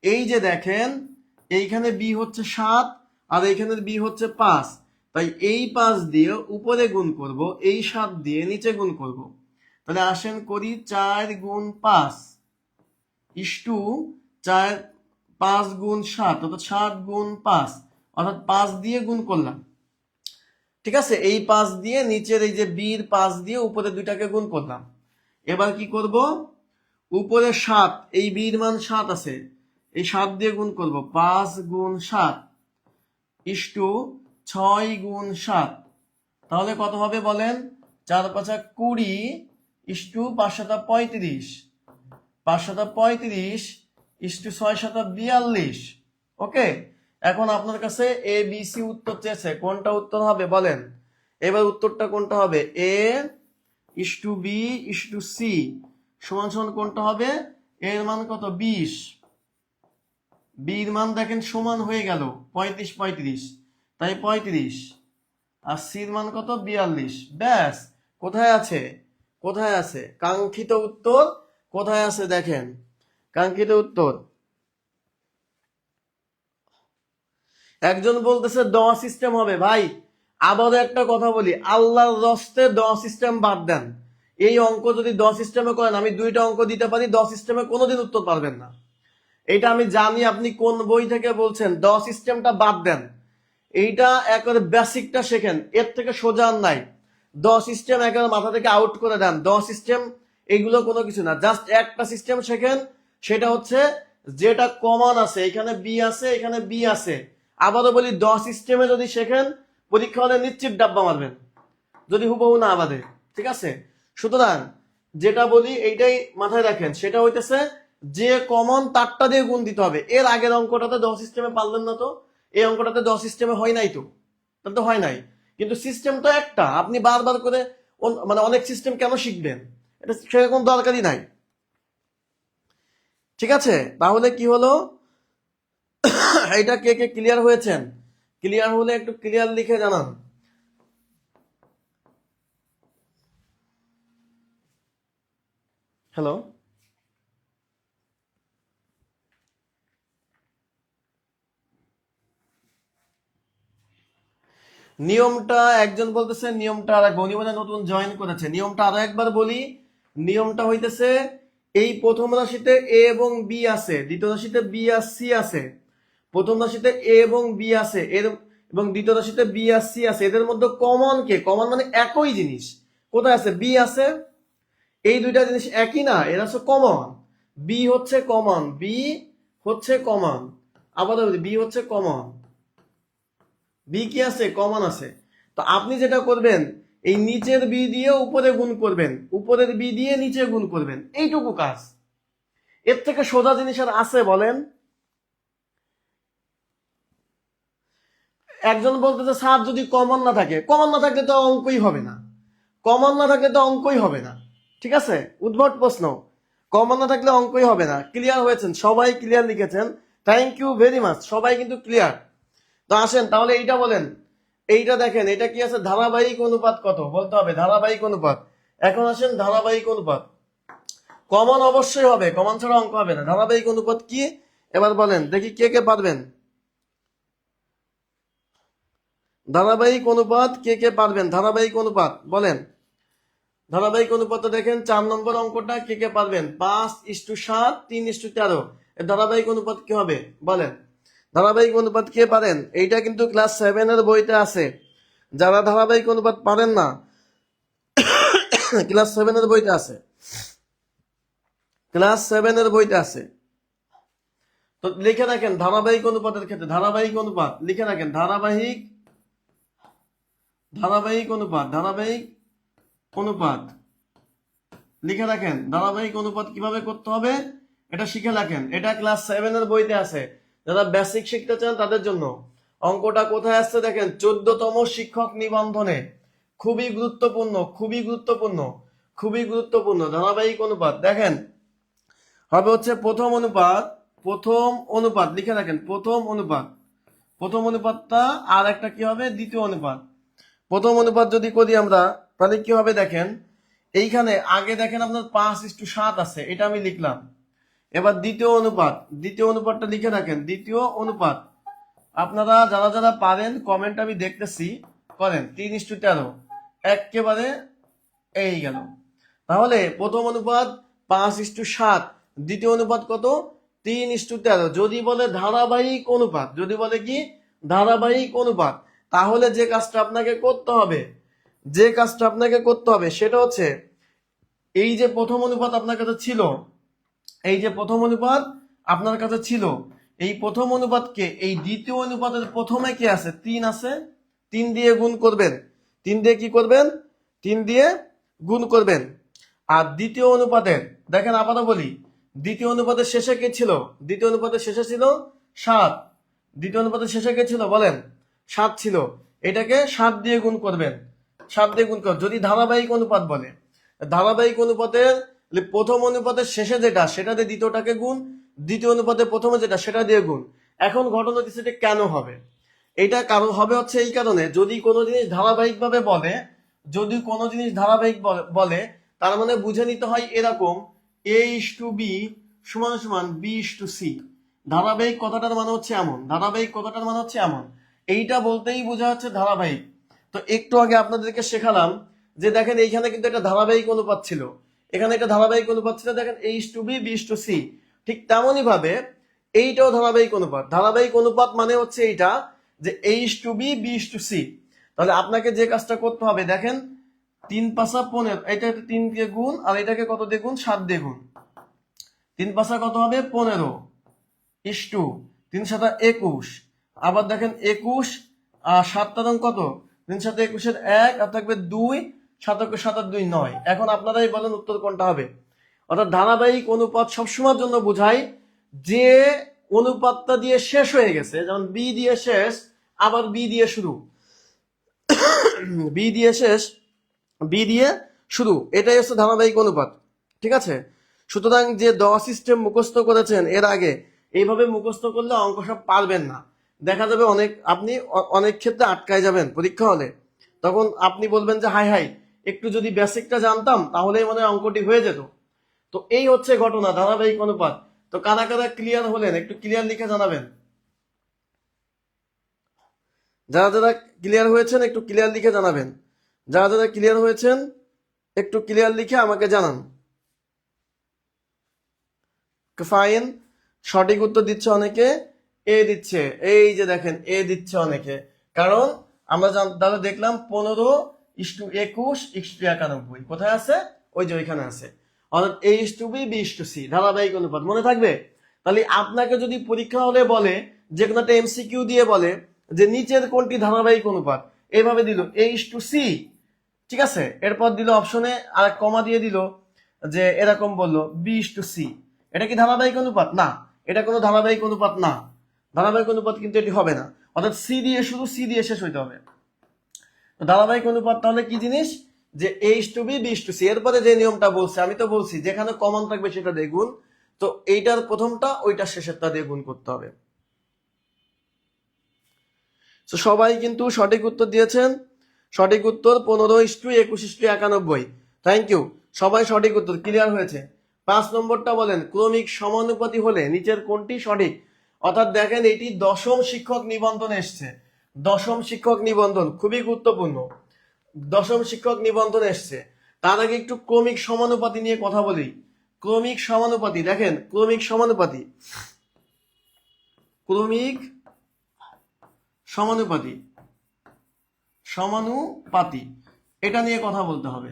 এই যে দেখেন এইখানে বি হচ্ছে 7 আর এইখানে বি হচ্ছে 5, তাই এই 5 দিয়ে উপরে গুণ করব, এই 7 দিয়ে নিচে গুণ করব। তাহলে আসেন করি, 4 গুণ 5 ইস্টু 4, 5 গুণ 7 অর্থাৎ 7 গুণ 5, অর্থাৎ 5 দিয়ে গুণ করলাম, ঠিক আছে? এই 5 দিয়ে নিচের এই যে বির 5 দিয়ে উপরে দুইটাকে গুণ করলাম। এবার কি করব, উপরে 7, এই বির মান 7 আছে, এই 7 দিয়ে গুণ করব, 5 গুণ 7 ইস্টু 6 গুণ 7। তাহলে কত হবে বলেন, 4 5 20 ইস্টু 5 7 35, 5 7 35 ইস্টু 6 7 42। ওকে, এখন আপনার কাছে এ বি সি উত্তর চেয়েছে, কোনটা উত্তর হবে বলেন? এবার উত্তরটা কোনটা হবে, এ ইস্টু বি ইস্টু সি সমান কোনটা হবে, এর মান কত 20, বির মান দেখেন সমান হয়ে গেল 35 35, তাই 35, আর সির মান কত 42। ব্যাস, কোথায় আছে কাঙ্ক্ষিত উত্তর, কোথায় আছে দেখেন কাঙ্ক্ষিত উত্তর। একজন বলতেছে ড সিস্টেম হবে। ভাই আবারও একটা কথা বলি, আল্লাহর রস্তে ড সিস্টেম বাদ দেন। এই অঙ্ক যদি ড সিস্টেমে করেন, আমি 2টা অঙ্ক দিতে পারি, ড সিস্টেমে কোনোদিন উত্তর পারবেন না। এটা আমি জানি আপনি কোন বই থেকে বলছেন, ড সিস্টেমটা বাদ দেন। এইটা একেবারে বেসিকটা শেখেন, এর থেকে সোজা আর নাই। ড সিস্টেম একেবারে মাথা থেকে আউট করে দেন। ড সিস্টেম এগুলো কোনো কিছু না, জাস্ট একটা সিস্টেম শেখেন, সেটা হচ্ছে যেটা কমন আছে, এখানে বি আছে এখানে বি আছে। আবারও বলি, ড সিস্টেমে যদি শেখেন পরীক্ষা হলে নিশ্চিত ডাব্বা মারবেন, যদি হুবহু না বাদে, ঠিক আছে? সুতরাং যেটা বলি এইটাই মাথায় রাখেন, সেটা হইতেছে যে কমন তারটা দিয়ে গুণ দিতে হবে। এর আগের অঙ্কটাতে ড সিস্টেমে পারলেন না তো, এই অঙ্কটাতে ড সিস্টেমে হয় নাই তো, তাহলে তো হয় নাই, কিন্তু সিস্টেম তো একটা। আপনি বারবার করে মানে অনেক সিস্টেম কেন শিখবেন? এটা শেখার কোনো দরকারই নাই। ঠিক আছে, তাহলে কি হলো, এটা কে কে ক্লিয়ার হয়েছেন? ক্লিয়ার হলে একটু ক্লিয়ার লিখে জানান। হ্যালো, নিয়মটা একজন বলতেছে, নিয়মটা আর এক, উনি বোধহয় নতুন জয়েন করেছে। নিয়মটা আরো একবার বলি। নিয়মটা হইতেছে, এই প্রথম রাশিতে এ এবং বি আছে, দ্বিতীয় রাশিতে বি আর সি আছে। প্রথম রাশিতে এ এবং বি আছে, এর এবং দ্বিতীয় রাশিতে বি আর সি আছে। এদের মধ্যে কমন কে? কমন মানে একই জিনিস কোথায় আছে? বি আছে। এই দুইটা জিনিস একই না, এরা হচ্ছে কমন। বি হচ্ছে কমন, বি হচ্ছে কমন। আবার বি হচ্ছে কমন। বি কি আছে? কমন আছে। তো আপনি যেটা করবেন, এই নিচের বি দিয়ে উপরে গুণ করবেন, উপরের বি দিয়ে নিচে গুণ করবেন, এইটুকু কাজ। এর থেকে সোজা জিনিস আর আছে বলেন? একজন বলতেছে স্যার যদি কমন না থাকে, কমন না থাকলে তো অঙ্কই হবে না। কমন না থাকলে তো অঙ্কই হবে না। ঠিক আছে, উদ্ভট প্রশ্ন। কমন না থাকলে অঙ্কই হবে না। ক্লিয়ার হয়েছেন? সবাই ক্লিয়ার লিখেছেন, থ্যাংক ইউ ভেরি মাচ, সবাই কিন্তু ক্লিয়ার। তো আসেন তাহলে এইটা বলেন। এইটা দেখেন, এটা কি আছে? ধারাবাহিক অনুপাত কত বলতে হবে, ধারাবাহিক অনুপাত। এখন আসেন ধারাবাহিক অনুপাত। কমন অবশ্যই হবে, কমন ছাড়া অঙ্ক হবে না। ধারাবাহিক অনুপাত কি এবার বলেন দেখি, কে কে পারবেন? ধারাবাহিক অনুপাত কে কে পারবেন? ধারাবাহিক অনুপাত বলেন। ধারাবাহিক অনুপাতটা দেখেন, 4 নম্বর অঙ্কটা কে কে পারবেন? 5:7, 3:13। এর ধারাবাহিক অনুপাত কি হবে বলেন? ধারাবাহিক অনুপাত কে পারেন? এইটা কিন্তু ক্লাস 7 এর বইতে আছে। যারা ধারাবাহিক অনুপাত পারেন না, ক্লাস 7 এর বইতে আছে, ক্লাস 7 এর বইতে আছে। তো লিখে রাখেন ধারাবাহিক অনুপাতের ক্ষেত্রে, ধারাবাহিক অনুপাত লিখে রাখেন, ধারাবাহিক ধারাবাহিক অনুপাত, ধারাবাহিক অনুপাত লিখে রাখেন। ধারাবাহিক অনুপাত কিভাবে করতে হবে এটা শিখে রাখেন। এটা ক্লাস 7 এর বইতে আছে। যারা বেসিক শিখতে চান তাদের জন্য। অঙ্কটা কোথায় আসছে দেখেন, 14তম শিক্ষক নিবন্ধনে। খুবই গুরুত্বপূর্ণ, খুবই গুরুত্বপূর্ণ, খুবই গুরুত্বপূর্ণ। ধারাবাহিক অনুপাত দেখেন হবে হচ্ছে প্রথম অনুপাত, প্রথম অনুপাত লিখে রাখেন, প্রথম অনুপাত, প্রথম অনুপাতটা, আর একটা কি হবে? দ্বিতীয় অনুপাত। প্রথম অনুপাত যদি করি আমরা, তাহলে কি হবে দেখেন, এইখানে আগে দেখেন আপনার 5:7 আছে, এটা আমি লিখলাম। এবার দ্বিতীয় অনুপাত, দ্বিতীয় অনুপাতটা লিখে রাখেন, দ্বিতীয় অনুপাত। আপনারা যারা যারা পারেন কমেন্ট আমি দেখতেছি করেন। 3:13 একেবারে এই গেল। তাহলে প্রথম অনুপাত 5:7, দ্বিতীয় অনুপাত কত? 3:13। যদি বলে ধারাবাহিক অনুপাত, যদি বলে কি ধারাবাহিক অনুপাত, তাহলে যে কাজটা আপনাকে করতে হবে, যে কাজটা আপনাকে করতে হবে সেটা হচ্ছে, এই যে প্রথম অনুপাত আপনার কাছে ছিল, এই যে প্রথম অনুপাত আপনার কাছে ছিল, এই প্রথম অনুপাতকে এই দ্বিতীয় অনুপাতের প্রথমে কি আছে? 3 আছে। 3 দিয়ে গুণ করবেন। 3 দিয়ে কি করবেন? 3 দিয়ে গুণ করবেন। আর দ্বিতীয় অনুপাতের দেখেন, আবারও বলি, দ্বিতীয় অনুপাতের শেষে কে ছিল? দ্বিতীয় অনুপাতের শেষে ছিল 7। দ্বিতীয় অনুপাতের শেষে কে ছিল বলেন? 7 ছিল। এটাকে 7 দিয়ে গুণ করবেন। 7 দিয়ে গুণ কর, যদি ধারাবাহিক অনুপাত বলে। ধারাবাহিক অনুপাতের প্রথম অনুপাতের শেষে যেটা, সেটা দিয়ে দ্বিতীয়টাকে গুণ, দ্বিতীয় অনুপাতের প্রথমে যেটা সেটা দিয়ে গুণ। এখন ঘটনা হচ্ছে এটা কেন হবে? এটা কারণ হবে হচ্ছে এই কারণে, যদি কোনো জিনিস ধারাবাহিক ভাবে বলে, যদি কোনো জিনিস ধারাবাহিক বলে, তার মানে বুঝে নিতে হয় এরকম, a:b সমান সমান b:c। ধারাবাহিক কথাটার মানে হচ্ছে এমন, ধারাবাহিক কথাটার মানে হচ্ছে এমন। এইটা বলতেই বোঝা যাচ্ছে ধারাবাহিক। তো একটু আগে আপনাদেরকে শেখালাম যে দেখেন এইখানে কিন্তু একটা ধারাবাহিক অনুপাত ছিল, এখানে একটা ধারাবাহিক অনুপাত ছিল, দেখেন a:b b:c। ঠিক তেমনই ভাবে এইটাও ধারাবাহিক অনুপাত। ধারাবাহিক অনুপাত মানে হচ্ছে এইটা যে a:b b:c। তাহলে আপনাকে যে কাজটা করতে হবে দেখেন, 3×5 এটা 3 দিয়ে গুণ, আর এটাকে কত দিয়ে গুণ? 7 দিয়ে গুণ। 3×5 কত হবে? 15 ইস্টু 3×7 = 21। আবার দেখেন 21 আর 7 কত? 3×7 = 1, আর থাকবে 2, 7×7 = 9। এখন আপনারাই বলেন উত্তর কোনটা হবে? অর্থাৎ ধারাবাহিক অনুপাত সবসময়ের জন্য বোঝায় যে অনুপাতটা দিয়ে শেষ হয়ে গেছে, যেমন বি দিয়ে শেষ, আবার বি দিয়ে শুরু, বি দিয়ে শেষ, বি দিয়ে শুরু, এটাই হচ্ছে ধারাবাহিক অনুপাত। ঠিক আছে, সুতরাং যে দ সিস্টেম মুখস্থ করেছেন এর আগে, এইভাবে মুখস্থ করলে অঙ্ক সব পারবেন না। দেখা যাবে আপনি অনেক ক্ষেত্রে আটকায় যাবেন পরীক্ষা হলে। তখন আপনি বলবেন যে হাই হাই, একটু যদি বেসিকটা জানতাম তাহলেই মনে হয় অঙ্কটি হয়ে যেত। তো এই হচ্ছে ঘটনা, ধারাবাহিক অনুপাত। তো কারা কারা ক্লিয়ার হলেন একটু ক্লিয়ার লিখে জানাবেন। যারা যারা ক্লিয়ার হয়েছেন একটু ক্লিয়ার লিখে জানাবেন। যারা যারা ক্লিয়ার হয়েছেন একটু ক্লিয়ার লিখে আমাকে জানান। ফাইন, সঠিক উত্তর দিচ্ছে অনেকে, এ দিচ্ছে, এই যে দেখেন এ দিচ্ছে অনেকে। কারণ আমরা তাহলে দেখলাম 15:21:91 কোথায় আছে, ওই যে ওইখানে আছে। অর্থাৎ A:B B:C ধারাবাহিক অনুপাত মনে থাকবে। তাহলে আপনাকে যদি পরীক্ষা হলে বলে যে কোনো একটা MCQ দিয়ে বলে যে নিচের কোনটি ধারাবাহিক অনুপাত, এইভাবে দিল A:C, ঠিক আছে, এরপর দিল অপশনে আর কমা দিয়ে দিল যে এরকম বললো B:C, এটা কি ধারাবাহিক অনুপাত? না, এটা কোনো ধারাবাহিক অনুপাত না। ধারাবাহিক অনুপাত কিন্তু এটি হবে না। অর্থাৎ সি দিয়ে শুরু, সি দিয়ে শেষ হইতে হবে। ধারাবাহিক অনুপাত তাহলে কি জিনিস, যে A:B B:C। এরপরে যে নিয়মটা বলছে, আমি তো বলছি যেখানে কমন থাকবে সেটা দিয়ে গুণ। তো এইটার প্রথমটা ওইটার শেষেরটা দিয়ে গুণ করতে হবে। তো সবাই কিন্তু সঠিক উত্তর দিয়েছেন। সঠিক উত্তর 15:21:91। থ্যাংক ইউ, সবাই সঠিক উত্তর ক্লিয়ার হয়েছে। 5 নম্বরটা বলেন, ক্রমিক সমানুপাতি হলে নিচের কোনটি সঠিক? অর্থাৎ দেখেন এটি দশম শিক্ষক নিবন্ধনে এসছে। দশম শিক্ষক নিবন্ধন খুবই গুরুত্বপূর্ণ। দশম শিক্ষক নিবন্ধন এসছে। তার আগে একটু ক্রমিক সমানুপাতি নিয়ে কথা বলি। ক্রমিক সমানুপাতি, দেখেন ক্রমিক সমানুপাতি, ক্রমিক সমানুপাতি, সমানুপাতি এটা নিয়ে কথা বলতে হবে।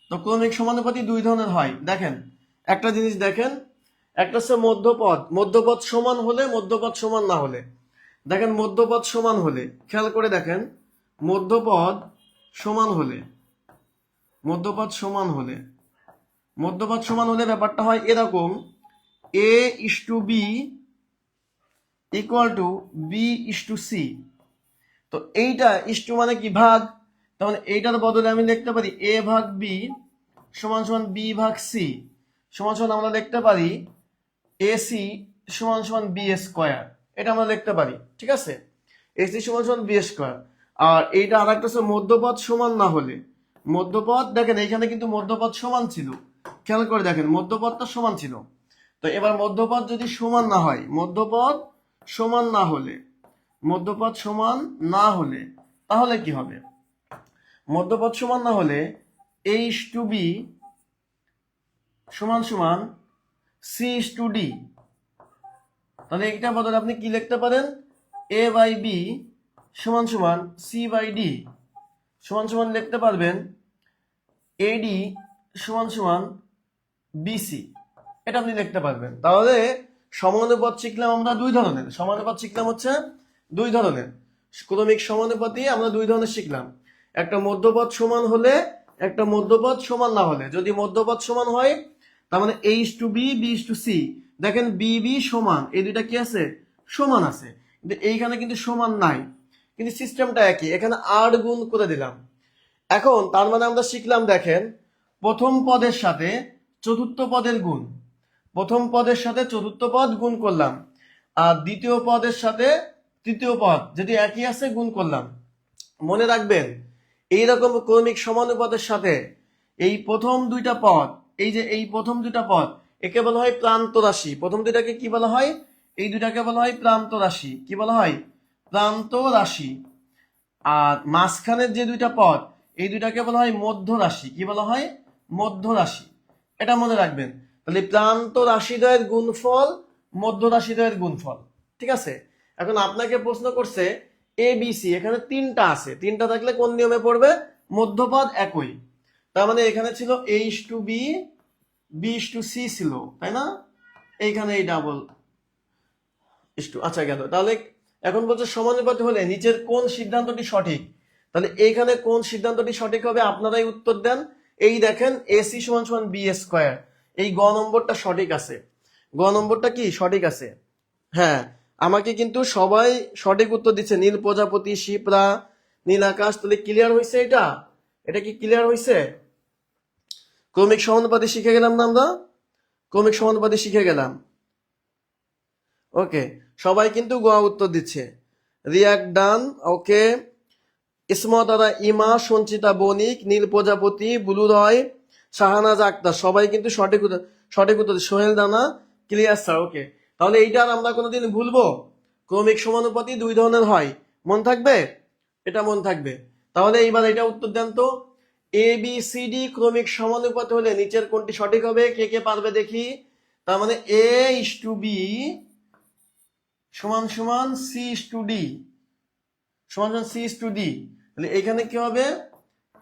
তো ক্রমিক সমানুপাতি দুই ধরনের হয়। দেখেন একটা জিনিস দেখেন, একটা হচ্ছে মধ্যপদ। মধ্যপদ সমান হলে, মধ্যপদ সমান না হলে। দেখেন মধ্যপদ সমান হলে, খেয়াল করে দেখেন, মধ্যপদ সমান হলে, মধ্যপদ সমান হলে, মধ্যপদ সমান হলে ব্যাপারটা হয় এরকম, A:B = B:C। তো এইটা ইস্টু মানে কি ভাগ, তাহলে এইটার বদলে আমি লিখতে পারি A/B = B/C = আমরা লিখতে পারি AC = B²। এটা আমরা লিখতে পারি, ঠিক আছে, AC = B²। আর এইটা আরেকটা হচ্ছে মধ্যপদ সমান না হলে। মধ্যপদ দেখেন এইখানে কিন্তু মধ্যপদ সমান ছিল, খেয়াল করে দেখেন মধ্যপদটা সমান ছিল। তো এবার মধ্যপদ যদি সমান না হয়, মধ্যপদ সমান না হলে, মধ্যপদ সমান না হলে তাহলে কি হবে? মধ্যপদ সমান না হলে A:B = C:D। তাহলে এইটা বদলে আপনি কি লিখতে পারেন, A/B = C/D লিখতে পারবেন AD = BC। এটা আপনি লিখতে পারবেন। তাহলে সমানুপাত শিখলাম আমরা দুই ধরনের। সমানুপাত শিখলাম হচ্ছে দুই ধরনের। ক্রমিক সমানুপাতি আমরা দুই ধরনের শিখলাম, একটা মধ্যপদ সমান হলে, একটা মধ্যপদ সমান না হলে। যদি মধ্যপদ সমান হয় তার মানে A:B B:C। দেখেন BB সমান, এই দুইটা কি আছে, সমান আছে, কিন্তু এইখানে কিন্তু সমান নাই, কিন্তু সিস্টেমটা একই, এখানে 8 গুণ করে দিলাম। এখন তার মানে আমরা শিখলাম, দেখেন প্রথম পদের সাথে চতুর্থ পদের গুণ, প্রথম পদের সাথে চতুর্থ পদ গুণ করলাম, আর দ্বিতীয় পদের সাথে তৃতীয় পদ যদি একই আছে গুণ করলাম। মনে রাখবেন এইরকম ক্রমিক সমানুপাতের সাথে এই প্রথম দুইটা পদ, এই যে এই প্রথম দুইটা পদ, একে বলা হয় প্রান্ত রাশি। প্রথম দুইটাকে কি বলা হয়, এই দুইটাকে বলা হয় প্রান্ত রাশি। কি বলা হয়, প্রান্ত রাশি। আর মাঝখানের যে দুইটা পদ, এই দুইটাকে বলা হয় মধ্য রাশি। কি বলা হয়, মধ্য রাশি। এটা মনে রাখবেন। তাহলে প্রান্ত রাশিদ্বয়ের গুণফল, মধ্য রাশিদ্বয়ের গুণফল, ঠিক আছে। এখন আপনাকে প্রশ্ন করছে ABC, এখানে তিনটা আছে, তিনটা থাকলে কোন নিয়মে পড়বে, মধ্যপদ একই। তার মানে এখানে ছিল A:B B:C ছিল, তাই না, এইখানে এই ডাবল ইস্টু, আচ্ছা গেল। তাহলে এখন বলছে সমানুপাতি হলে নিচের কোন সিদ্ধান্তটি সঠিক? তাহলে এইখানে কোন সিদ্ধান্তটি সঠিক হবে আপনারাই উত্তর দেন। এই দেখেন AC = B², এই গ নম্বরটা সঠিক আছে। গ নম্বরটা কি সঠিক আছে? হ্যাঁ, আমাকে কিন্তু সবাই সঠিক উত্তর দিচ্ছে, নীল প্রজাপতি, শিপ্রা, নীল আকাশ। তাহলে ক্লিয়ার হয়েছে, এটা এটা কি ক্লিয়ার হয়েছে? ক্রমিক সমানুপাতি শিখে গেলাম না আমরা? ক্রমিক সমানুপাতি শিখে গেলাম। ওকে, সবাই কিন্তু গোয়া উত্তর দিচ্ছে। রিয়াক্ট ডান। ওকে, ইসমতারা ইমা, সঞ্চিতা বণিক, নীল প্রজাপতি, বুলু রয়, শাহানাজ আক্তার সবাই কিন্তু সঠিক উত্তর। সোহেল দানা ক্লিয়ার স্যার। ওকে, তাহলে এইটা আর আমরা কোনোদিন ভুলবো? ক্রমিক সমানুপাতি দুই ধরনের হয়, মন থাকবে? এটা মন থাকবে। তাহলে এইবার এটা উত্তর দেন তো, এ বি সি ডি ক্রমিক সমানুপাতি হলে নিচের কোনটি সঠিক হবে? কে কে পারবে দেখি? তার মানে এ ইস টু বি সমান সমান সি ইস টু ডি সমান সমান সি ইস টু ডি। তাহলে এখানে কি হবে?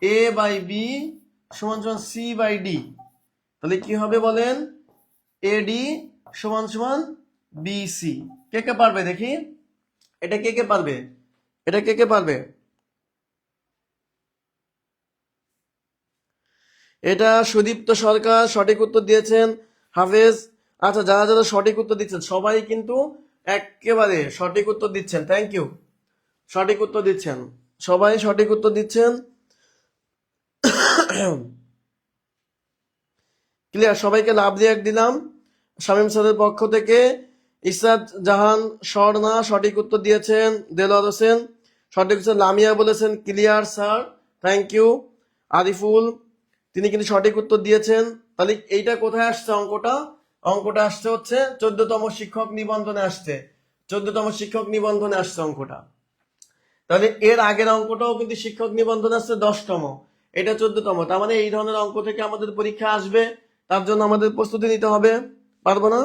এ বাই বি সমান সমান সি বাই ডি। তাহলে কি হবে বলেন? এডি সমান সমান বিসি। কে কে পারবে দেখি? এটা কে কে পারবে? এটা কে কে পারবে? এটা সুদীপ্ত সরকার সঠিক উত্তর দিয়েছেন। হাফেজ। আচ্ছা, যারা যারা সঠিক উত্তর দিচ্ছেন সবাই কিন্তু একেবারে সঠিক উত্তর দিচ্ছেন। থ্যাংক ইউ, সঠিক উত্তর দিচ্ছেন, সবাই সঠিক উত্তর দিচ্ছেন। ক্লিয়ার? সবাইকে লাভ রিয়াক্ট দিলাম শামীম স্যারের পক্ষ থেকে। ইসাদ জাহান স্বর্ণা সঠিক উত্তর দিয়েছেন। দেলোয়ার হোসেন সঠিক উত্তর। লামিয়া বলেছেন clear sir, thank you. Ariful তিনি কিন্তু সঠিক উত্তর দিয়েছেন। তাহলে এইটা কোথায় আসছে অঙ্কটা? অঙ্কটা আসছে হচ্ছে 14তম শিক্ষক নিবন্ধনে আসছে। 14তম শিক্ষক নিবন্ধনে আসছে অঙ্কটা। তাহলে এর আগের অঙ্কটাও কিন্তু শিক্ষক নিবন্ধনে আসছে 10তম, এটা 14তম। তার মানে এই ধরনের অঙ্ক থেকে আমাদের পরীক্ষা আসবে, তার জন্য আমাদের প্রস্তুতি নিতে হবে। পারবো না?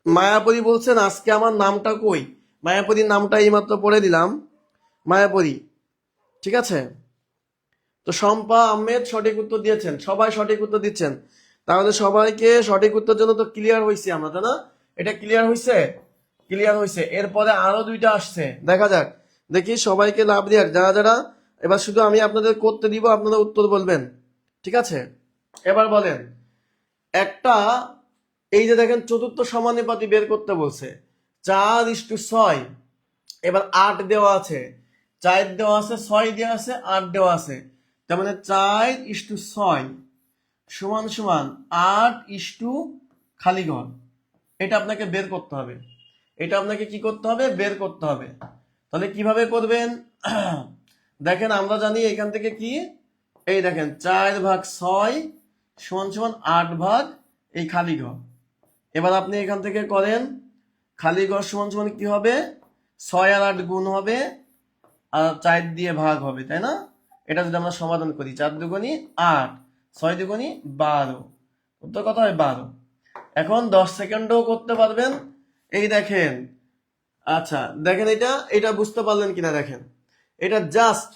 মায়াপরী বলছেন আজকে আমার নামটা কই? মায়াপরীর নামটা এইমাত্র পড়ে দিলাম, মায়াপরী। ঠিক আছে, তো শম্পা আহমেদ সঠিক উত্তর দিয়েছেন। সবাই সঠিক উত্তর দিচ্ছেন। তাহলে সবাইকে সঠিক উত্তর জন্য তো ক্লিয়ার হয়েছি আমরা, তাই না? এটা ক্লিয়ার হয়েছে? ক্লিয়ার হয়েছে। এরপরে আরো দুইটা আসছে, দেখা যাক। দেখি সবাইকে লাভ দিয়াক যারা যারা। এবার শুধু আমি আপনাদের করতে দিব, আপনারা উত্তর বলবেন, ঠিক আছে? এবার বলেন একটা, এই যে দেখেন চতুর্থ সমানুপাতি বের করতে বলছে, 4:6। এবার 8 দেওয়া আছে, 4 দেওয়া আছে, 6 দেওয়া আছে, 8 দেওয়া আছে। তার মানে 4:6 সমান সমান 8 খালি ঘর। এটা আপনাকে বের করতে হবে। এটা আপনাকে কি করতে হবে? বের করতে হবে। তাহলে কিভাবে করবেন? দেখেন আমরা জানি এখান থেকে কি, এই দেখেন 4/6 সমান সমান 8 ভাগ এই খালি ঘর। এবার আপনি এখান থেকে করেন, খালি ঘর সমান সমান কি হবে? 6 আর 8 গুণ হবে, আর 4 দিয়ে ভাগ হবে, তাই না? এটা যদি আমরা সমাধান করি, 4 দুগুণী 8, 6 দুগুণী 12, উত্তর কত হয়? 12। এখন 10 সেকেন্ডও করতে পারবেন। এই দেখেন, আচ্ছা দেখেন এটা বুঝতে পারলেন কিনা দেখেন। এটা জাস্ট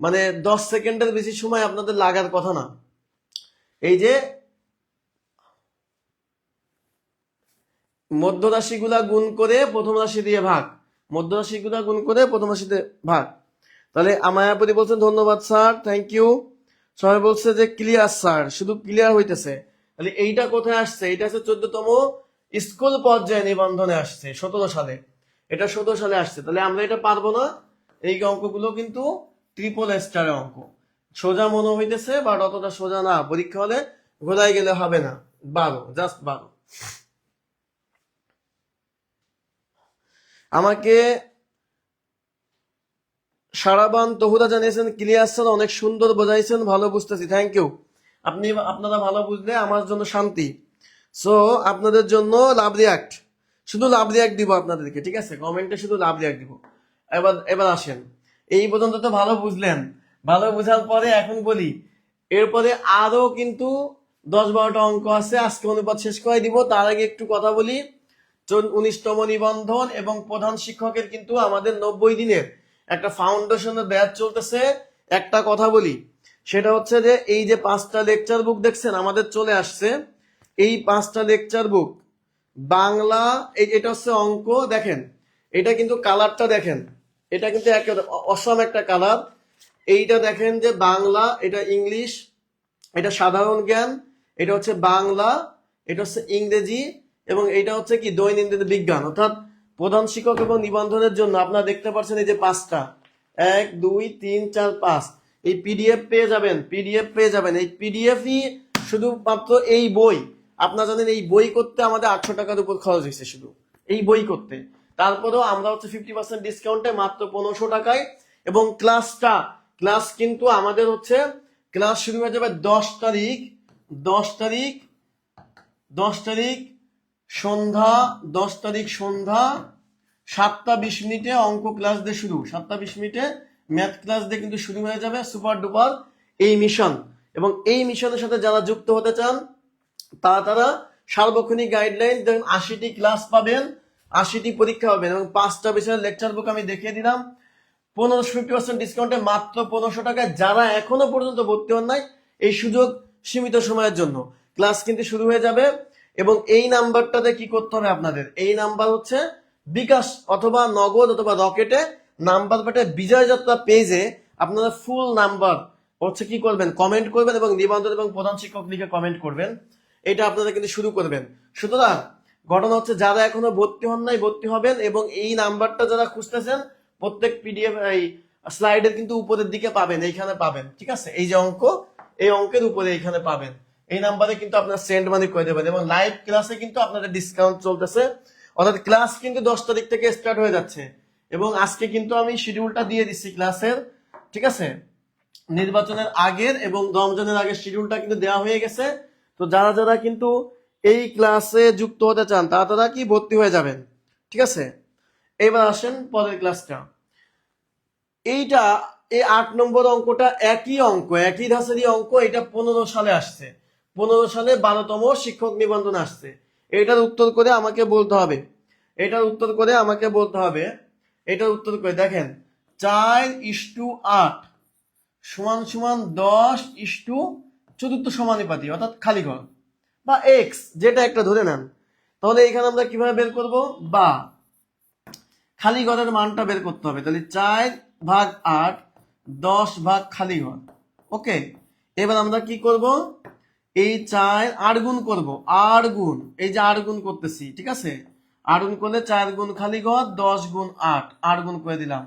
মানে 10 সেকেন্ডের বেশি সময় আপনাদের লাগার কথা না। এই যে মধ্য রাশিগুলা গুণ করে প্রথম রাশি দিয়ে ভাগ, মধ্য রাশিগুলা গুণ করে প্রথম রাশিতে ভাগ। তাহলে মায়াপতি বলছেন ধন্যবাদ স্যার, থ্যাংক ইউ। সবাই বলছে যে ক্লিয়ার স্যার, শুধু ক্লিয়ার হইতেছে। তাহলে এইটা কোথায় আসছে? এটা হচ্ছে 14তম স্কুল পর্যায়ে নিবন্ধনে আসছে 17 সালে। এটা 17 সালে আসছে। তাহলে আমরা এটা পারবো না। এই অঙ্কগুলো কিন্তু ট্রিপল স্টারের অঙ্ক, সোজা মনে হইতেছে বাট অতটা সোজা না। পরীক্ষা হলে ঘোরায় গেলে হবে না। 12, জাস্ট 12। আমাকে সারাবান তহুদা জানিয়েছেন ক্লিয়ার স্যার, অনেক সুন্দর বোঝাইছেন, ভালো বুঝতেছি, থ্যাংক ইউ। আপনারা ভালো বুঝলে আমার জন্য শান্তি। সো আপনাদের জন্য লাভ রিয়াক্ট, শুধু লাভ রিয়াক্ট দিব আপনাদেরকে, ঠিক আছে? কমেন্টে শুধু লাভ রিয়াক্ট দিব। এবার আসেন, এই পর্যন্ত তো ভালো বুঝলেন। ভালো বুঝার পরে এখন বলি, এরপরে আরো কিন্তু 10-12টা অঙ্ক আছে, আজকে অনুপাত শেষ করে দিব। তার আগে একটু কথা বলি, 19তম নিবন্ধন এবং প্রধান শিক্ষকের কিন্তু আমাদের 90 দিনের একটা ফাউন্ডেশনের ব্যাচ চলতেছে। একটা কথা বলি, সেটা হচ্ছে যে এই যে 5টা লেকচার বুক দেখছেন আমাদের চলে আসছে, এই 5টা লেকচার বুক বাংলা, এটা হচ্ছে অঙ্ক। দেখেন এটা কিন্তু কালারটা দেখেন, এটা কিন্তু একেবারে অসম একটা কালার। এইটা দেখেন যে বাংলা, এটা ইংলিশ, এটা সাধারণ জ্ঞান, এটা হচ্ছে বাংলা, এটা হচ্ছে ইংরেজি, এবং এটা হচ্ছে কি দৈনন্দিন বিজ্ঞান। অর্থাৎ প্রধান শিক্ষক এবং নিবন্ধনের জন্য আপনারা দেখতে পাচ্ছেন এই যে 5টা, 1 2 3 4 5, এই পিডিএফ পেয়ে যাবেন, পিডিএফ পেয়ে যাবেন। এই পিডিএফই শুধুমাত্র এই বই, আপনারা জানেন এই বই করতে আমাদের 800 টাকার উপর খরচ হয়েছে শুধু এই বই করতে। তারপরেও আমরা হচ্ছে 50% ডিসকাউন্টে মাত্র 1500 টাকায়। এবং ক্লাস কিন্তু আমাদের হচ্ছে ক্লাস শুরু হয়ে যাবে 10 তারিখ 10 তারিখ সন্ধ্যা 7টা 20 মিনিটে অঙ্ক ক্লাস দিয়ে শুরু, 7টা 20 মিনিটে ম্যাথ ক্লাস দিয়ে কিন্তু শুরু হয়ে যাবে সুপার ডুপার এই মিশন। এবং এই মিশনের সাথে যারা যুক্ত হতে চান তারা সার্বক্ষণিক গাইডলাইন দেখেন, 80টি ক্লাস পাবেন, 80টি পরীক্ষা পাবেন এবং 5টা বিষয়ের লেকচার বুক আমি দেখিয়ে দিলাম 50% ডিসকাউন্টে মাত্র 1500 টাকায়। যারা এখনো পর্যন্ত ভর্তি হন নাই, এই সুযোগ সীমিত সময়ের জন্য। ক্লাস কিন্তু শুরু হয়ে যাবে এবং এই নাম্বারটাতে কি করতে হবে আপনাদের, এই নাম্বার হচ্ছে বিকাশ অথবা নগদ অথবা রকেটে নাম্বার পেটে বিজয় যাত্রা পেজে আপনারা ফুল নাম্বার হচ্ছে কি করবেন, কমেন্ট করবেন এবং নিবন্ধন এবং প্রধান শিক্ষক লিখে কমেন্ট করবেন। এটা আপনারা কিন্তু শুরু করবেন। সুতরাং ঘটনা হচ্ছে যারা এখনো ভর্তি হন নাই ভর্তি হবেন এবং এই নাম্বারটা যারা খুঁজতেছেন প্রত্যেক পিডিএফ এই স্লাইডের কিন্তু উপরের দিকে পাবেন, এইখানে পাবেন, ঠিক আছে? এই যে অঙ্ক, এই অঙ্কের উপরে এইখানে পাবেন। এই নাম্বারে কিন্তু আপনারা সেন্ড মানি করে দেবেন এবং লাইভ ক্লাসে কিন্তু আপনাদের ডিসকাউন্ট চলতেছে, অর্থাৎ ক্লাস কিন্তু 10 তারিখ থেকে স্টার্ট হয়ে যাচ্ছে। এবং আজকে কিন্তু আমি শিডিউলটা দিয়ে দিচ্ছি ক্লাসের, ঠিক আছে? নির্বাচনের আগের এবং রমজানের আগের শিডিউলটা কিন্তু দেওয়া হয়ে গেছে। তো যারা কিন্তু এই ক্লাসে যুক্ত হতে চান তারা কি ভর্তি হয়ে যাবেন, ঠিক আছে? এবার আসেন পরের ক্লাসটা। এইটা এই 8 নম্বর অঙ্কটা একই অঙ্ক, একই ধাঁচেরই অঙ্ক। এটা 15 সালে আসছে, 15 সালে 12তম শিক্ষক নিবন্ধন আসছে। এটার উত্তর করে আমাকে বলতে হবে, এটার উত্তর করে দেখেন 4:8 সমান 10:4 সমানুপাতি, অর্থাৎ খালি ঘর বা এক্স যেটা একটা ধরে নেন। তাহলে এখানে আমরা কিভাবে বের করব, বা খালি ঘরের মানটা বের করতে হবে। তাহলে 4/8 10 ভাগ খালি ঘর। ওকে, এবার আমরা কি করব, এই 4 8 গুণ করব, 8 গুণ, এই যে 8 গুণ করতেছি, ঠিক আছে? 8 গুণ করলে 4 গুণ খালি ঘর 10 গুণ 8, 8 গুণ করে দিলাম।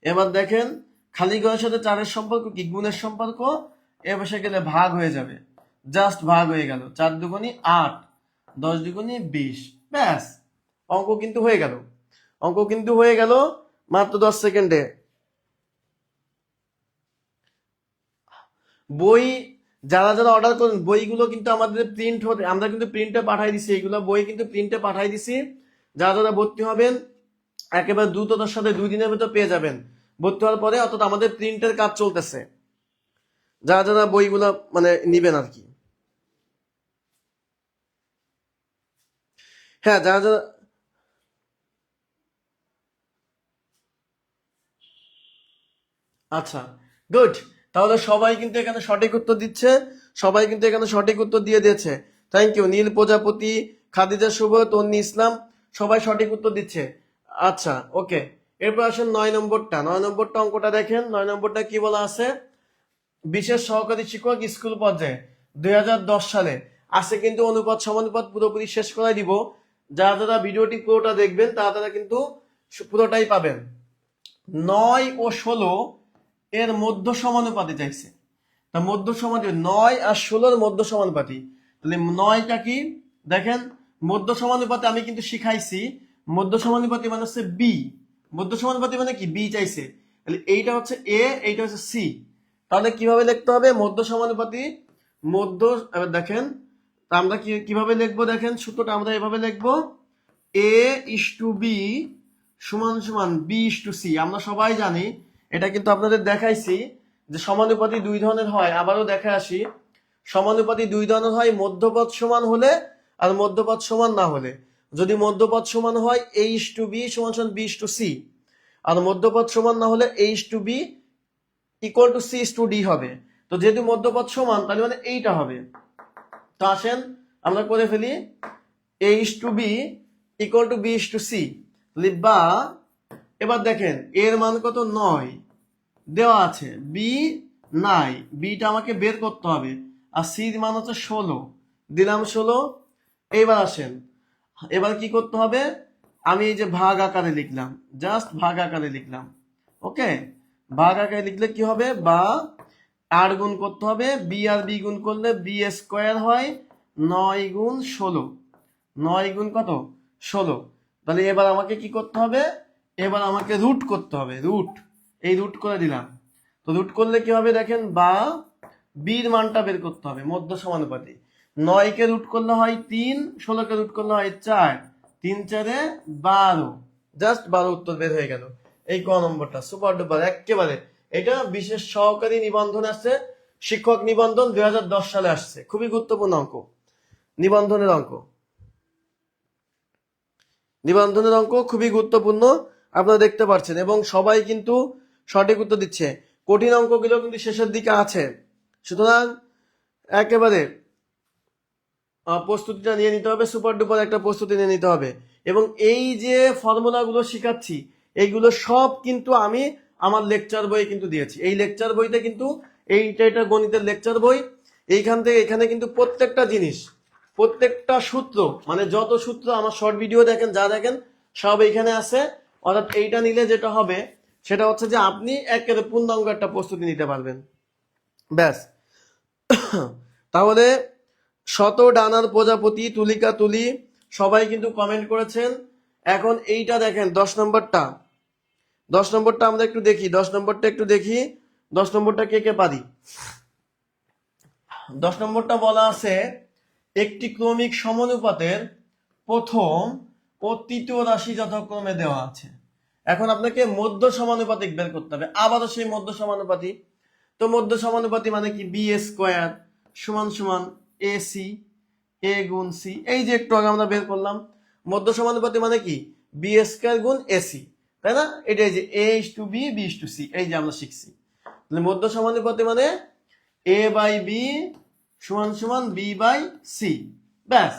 এবার দেখেন খালি ঘরের সাথে 4-এর সম্পর্ক কি, গুণের সম্পর্ক। এ বসে গেলে ভাগ হয়ে যাবে, জাস্ট ভাগ হয়ে গেল। 4 দুগুণী 8, 10 দুগুণী 20, ব্যাস অঙ্ক কিন্তু হয়ে গেল মাত্র 10 সেকেন্ডে। বই যারা অর্ডার করেন বইগুলো কিন্তু আমাদের প্রিন্ট হতে, আমরা কিন্তু প্রিন্টে পাঠাই দিছি, এইগুলো বই কিন্তু প্রিন্টে পাঠাই দিছি। যারা ভর্তি হবেন একেবারে দ্রুততার সাথে 2 দিনের ভিতর পেয়ে যাবেন ভর্তি হওয়ার পরে, অর্থাৎ আমাদের প্রিন্টের কাজ চলতেছে। যারা বইগুলো মানে নিবেন আর কি। হ্যাঁ, যারা আচ্ছা, গুড। তাহলে সবাই কিন্তু এখানে সঠিক উত্তর দিচ্ছে, সবাই কিন্তু এখানে সঠিক উত্তর দিয়ে দিয়েছে। Thank you. নীল প্রজাপতি, খাদিজা শুভ, তন্নি ইসলাম, সবাই সঠিক উত্তর দিচ্ছে। আচ্ছা, ওকে। এরপর আসেন 9 নম্বরটা। 9 নম্বরটা অঙ্কটা দেখেন। 9 নম্বরটা কি বলা আছে, বিশেষ সহকারী শিক্ষক স্কুল পর্যায়ে 2010 সালে আছে কিন্তু অনুপাত সমানুপাত পুরোপুরি শেষ করাই দিব। যারা ভিডিওটি পুরোটা দেখবেন তারা কিন্তু পুরোটাই পাবেন। 9 ও 16 এর মধ্য সমানুপাতি চাইছে। তা মধ্য সমানুপাতি 9 আর 16 এর মধ্য সমানুপাতি। তাহলে 9টা কি দেখেন, মধ্য সমানুপাতি আমি কিন্তু শিখাইছি। মধ্য সমানুপাতি মানে হচ্ছে বি, মধ্য সমানুপাতি মানে কি, বি চাইছে। তাহলে এইটা হচ্ছে এ, এইটা হচ্ছে সি। তাহলে কিভাবে লিখতে হবে মধ্য সমানুপাতি, দেখেন আমরা কিভাবে লিখবো, দেখেন সূত্রটা আমরা এভাবে লিখবো, a:b সমান b:c। আমরা সবাই জানি, এটা কিন্তু আপনাদের দেখাইছি যে সমানুপাতি 2 ধরনের হয়। আবারও দেখে আসি, সমানুপাতি 2 ধরনের হয়, মধ্যপদ সমান হলে আর মধ্যপদ সমান না হলে। যদি মধ্যপদ সমান হয় a:b সমান b:c, আর মধ্যপদ সমান না হলে a:b = c:d হবে। তো যেহেতু মধ্যপদ সমান তাহলে মানে এইটা হবে। তো আসেন আমরা করে ফেলি, a:b = b:c। বা এবার দেখেন এর মান কত, 9 দেওয়া আছে, বি নাই, বিটা আমাকে বের করতে হবে, আর সির মান হচ্ছে 16, দিলাম 16। এবার আসেন, এবার কি করতে হবে, আমি এই যে ভাগ আকারে লিখলাম, জাস্ট ভাগ আকারে লিখলাম। ওকে, ভাগ আকারে লিখলে কি হবে, বা আর গুণ করতে হবে, বি আর বি গুণ করলে বি স্কোয়ার হয় 9 গুণ 16, 9 গুণ কত 16। তাহলে এবার আমাকে কি করতে হবে, এবার আমাকে রুট করতে হবে, রুট, এই রুট করে দিলাম। তো রুট করলে কি হবে দেখেন, বা বির মানটা বের করতে হবে মধ্য সমানুপাতি। 9 কে রুট করলে হয় 3, 16 কে রুট করলে হয় 4, 3 4 12, জাস্ট 12 উত্তর বের হয়ে গেল। এই ক নম্বরটা সুপার ডুপার একেবারে। এটা বিশেষ সহকারী নিবন্ধন আসছে, শিক্ষক নিবন্ধন 2010 সালে আসছে, খুবই গুরুত্বপূর্ণ অঙ্ক, নিবন্ধনের অঙ্ক, নিবন্ধনের অঙ্ক খুবই গুরুত্বপূর্ণ আপনারা দেখতে পাচ্ছেন, এবং সবাই কিন্তু সঠিক উত্তর দিচ্ছে। কঠিন অঙ্কগুলো কিন্তু শেষের দিকে আছে, সুতরাং একেবারে প্রস্তুতিটা নিয়ে নিতে হবে, সুপার ডুপার একটা প্রস্তুতি নিয়ে নিতে হবে। এবং এই যে ফর্মুলাগুলো শিখাচ্ছি এইগুলো সব কিন্তু আমি আমার লেকচার বই কিন্তু দিয়েছি। এই লেকচার বইতে কিন্তু এটা গণিতের লেকচার বই, এইখান থেকে এখানে কিন্তু প্রত্যেকটা জিনিস, প্রত্যেকটা সূত্র, মানে যত সূত্র আমার শর্ট ভিডিও দেখেন যা দেখেন সব এইখানে আছে। অর্থাৎ এইটা নিলে যেটা হবে সেটা হচ্ছে যে আপনি একেবারে পূর্ণাঙ্গ একটা প্রস্তুতি নিতে পারবেন, ব্যাস। তাহলে শত ডানার প্রজাপতি, তুলিকা তুলি, সবাই কিন্তু কমেন্ট করেছেন। এখন এইটা দেখেন 10 নম্বরটা, 10 নম্বরটা আমরা একটু দেখি, 10 নম্বরটা একটু দেখি, 10 নম্বরটা কে কে পারি। 10 নম্বরটা বলা আছে একটি ক্রমিক সমানুপাতের প্রথম ও তৃতীয় রাশি যথাক্রমে দেওয়া আছে। এখন আপনাকে মধ্য সমানুপাতিক বের করতে হবে, আবারও সেই মধ্য সমানুপাতি। তো মধ্য সমানুপাতি মানে কি, বি স্কোয়ার সমান সমান এ সি, এ গুণ সি, এই যে একটু আগে আমরা বের করলাম। মধ্য সমানুপাতি মানে কি, বি স্কোয়ার গুণ এসি, তাই না? এটা এই যে A is to B, B is to C, এই যে আমরা শিখছি। তাহলে মধ্য সমানুপাতি মানে এ বাই বি সমান সমান বি বাই সি, ব্যাস।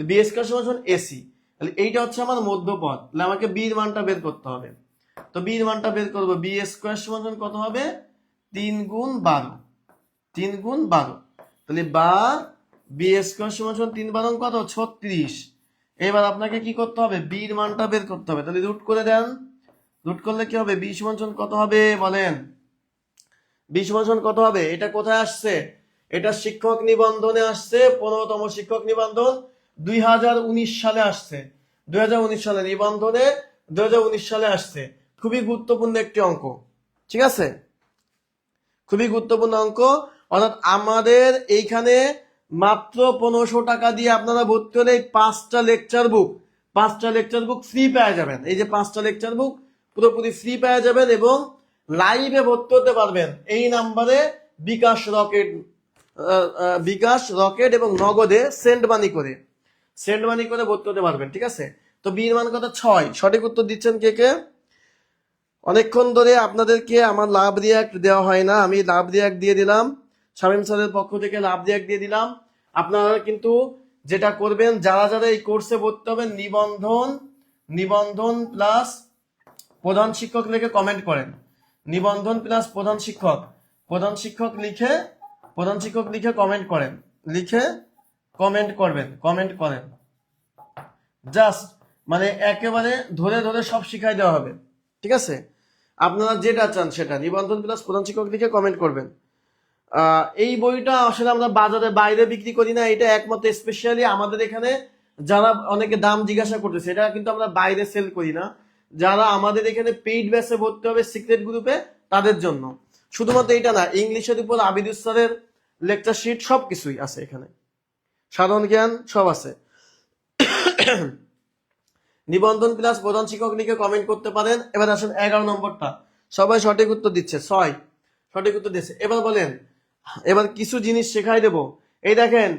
বি স্কোয়ার সমান সমান এসি, তাহলে এইটা হচ্ছে আমার মধ্যপদ। তাহলে আমাকে বির মানটা বের করতে হবে। তো বির মানটা বের করবো, বি স্কোয়ার সমান সমান কত হবে, 3 গুণ 12, 3 গুণ 12। তাহলে বা বি স্কোয়ার সমান সমান 3 12 কত 36। এবার আপনাকে কি করতে হবে, বির মানটা বের করতে হবে। তাহলে রুট করে দেন, রুট করলে কি হবে, বি সমান সমান কত হবে বলেন, বি সমান সমান কত হবে? এটা কোথায় আসছে, এটা শিক্ষক নিবন্ধনে আসছে, 15তম শিক্ষক নিবন্ধন 2019 সালে আসছে, 2019 সালে নিবন্ধনে 2019 সালে আসছে। খুবই গুরুত্বপূর্ণ একটি অঙ্ক, ঠিক আছে, খুবই গুরুত্বপূর্ণ অঙ্ক। অর্থাৎ আমাদের এইখানে মাত্র 1500 টাকা দিয়ে আপনারা ভর্তি হলে 5টা লেকচার বুক, 5টা লেকচার বুক ফ্রি পেয়ে যাবেন। এই যে 5টা লেকচার বুক পুরোপুরি ফ্রি পেয়ে যাবেন, এবং লাইভে ভর্তি হতে পারবেন এই নাম্বারে বিকাশ রকেট, বিকাশ রকেট এবং নগদে সেন্ড মানি করে, সেন্ড মানি করে ভর্তি হতে পারবেন, ঠিক আছে। তো বির মান কত 6, সঠিক উত্তর দিচ্ছেন কে কে? অনেকক্ষণ ধরে আপনাদেরকে আমার লাভ রিয়াক্ট দেওয়া হয় না, আমি লাভ রিয়াক্ট দিয়ে দিলাম, শামীম স্যারের পক্ষ থেকে লাভ রিয়াক্ট দিয়ে দিলাম। আপনারা কিন্তু যেটা করবেন, যারা যারা এই কোর্সে ভর্তি হবেন, নিবন্ধন, নিবন্ধন প্লাস প্রধান শিক্ষক লিখে কমেন্ট করেন, নিবন্ধন প্লাস প্রধান শিক্ষক, প্রধান শিক্ষক লিখে, প্রধান শিক্ষক লিখে কমেন্ট করেন, লিখে কমেন্ট করবেন, কমেন্ট করেন, জাস্ট মানে একেবারে ধরে ধরে সব শিখাই দেওয়া হবে, ঠিক আছে। আপনারা যেটা চান সেটা নিবন্ধন প্লাস প্রধান শিক্ষক লিখে কমেন্ট করবেন। এই বইটা আসলে আমরা বাজারে বাইরে বিক্রি করি না, এটা একমাত্র স্পেশালি আমাদের এখানে যারা অনেকে দাম জিজ্ঞাসা করতেছে, এটা কিন্তু আমরা বাইরে সেল করি না, যারা আমাদের এখানে পেইড ব্যাচে ভর্তি হবে সিক্রেট গ্রুপে তাদের জন্য। শুধুমাত্র এটা না, ইংলিশের উপর আবিদুস স্যারের লেকচার শিট সবকিছুই আছে এখানে, সাধারণ জ্ঞান সব আছে। নিবন্ধন প্লাস প্রধান শিক্ষক লিখে কমেন্ট করতে পারেন। এবার আসুন 11 নম্বরটা, সবাই সঠিক উত্তর দিচ্ছে, 6 সঠিক উত্তর দিচ্ছে। এবার বলেন, এবার কিছু জিনিস শেখাই দেব। এই দেখেন,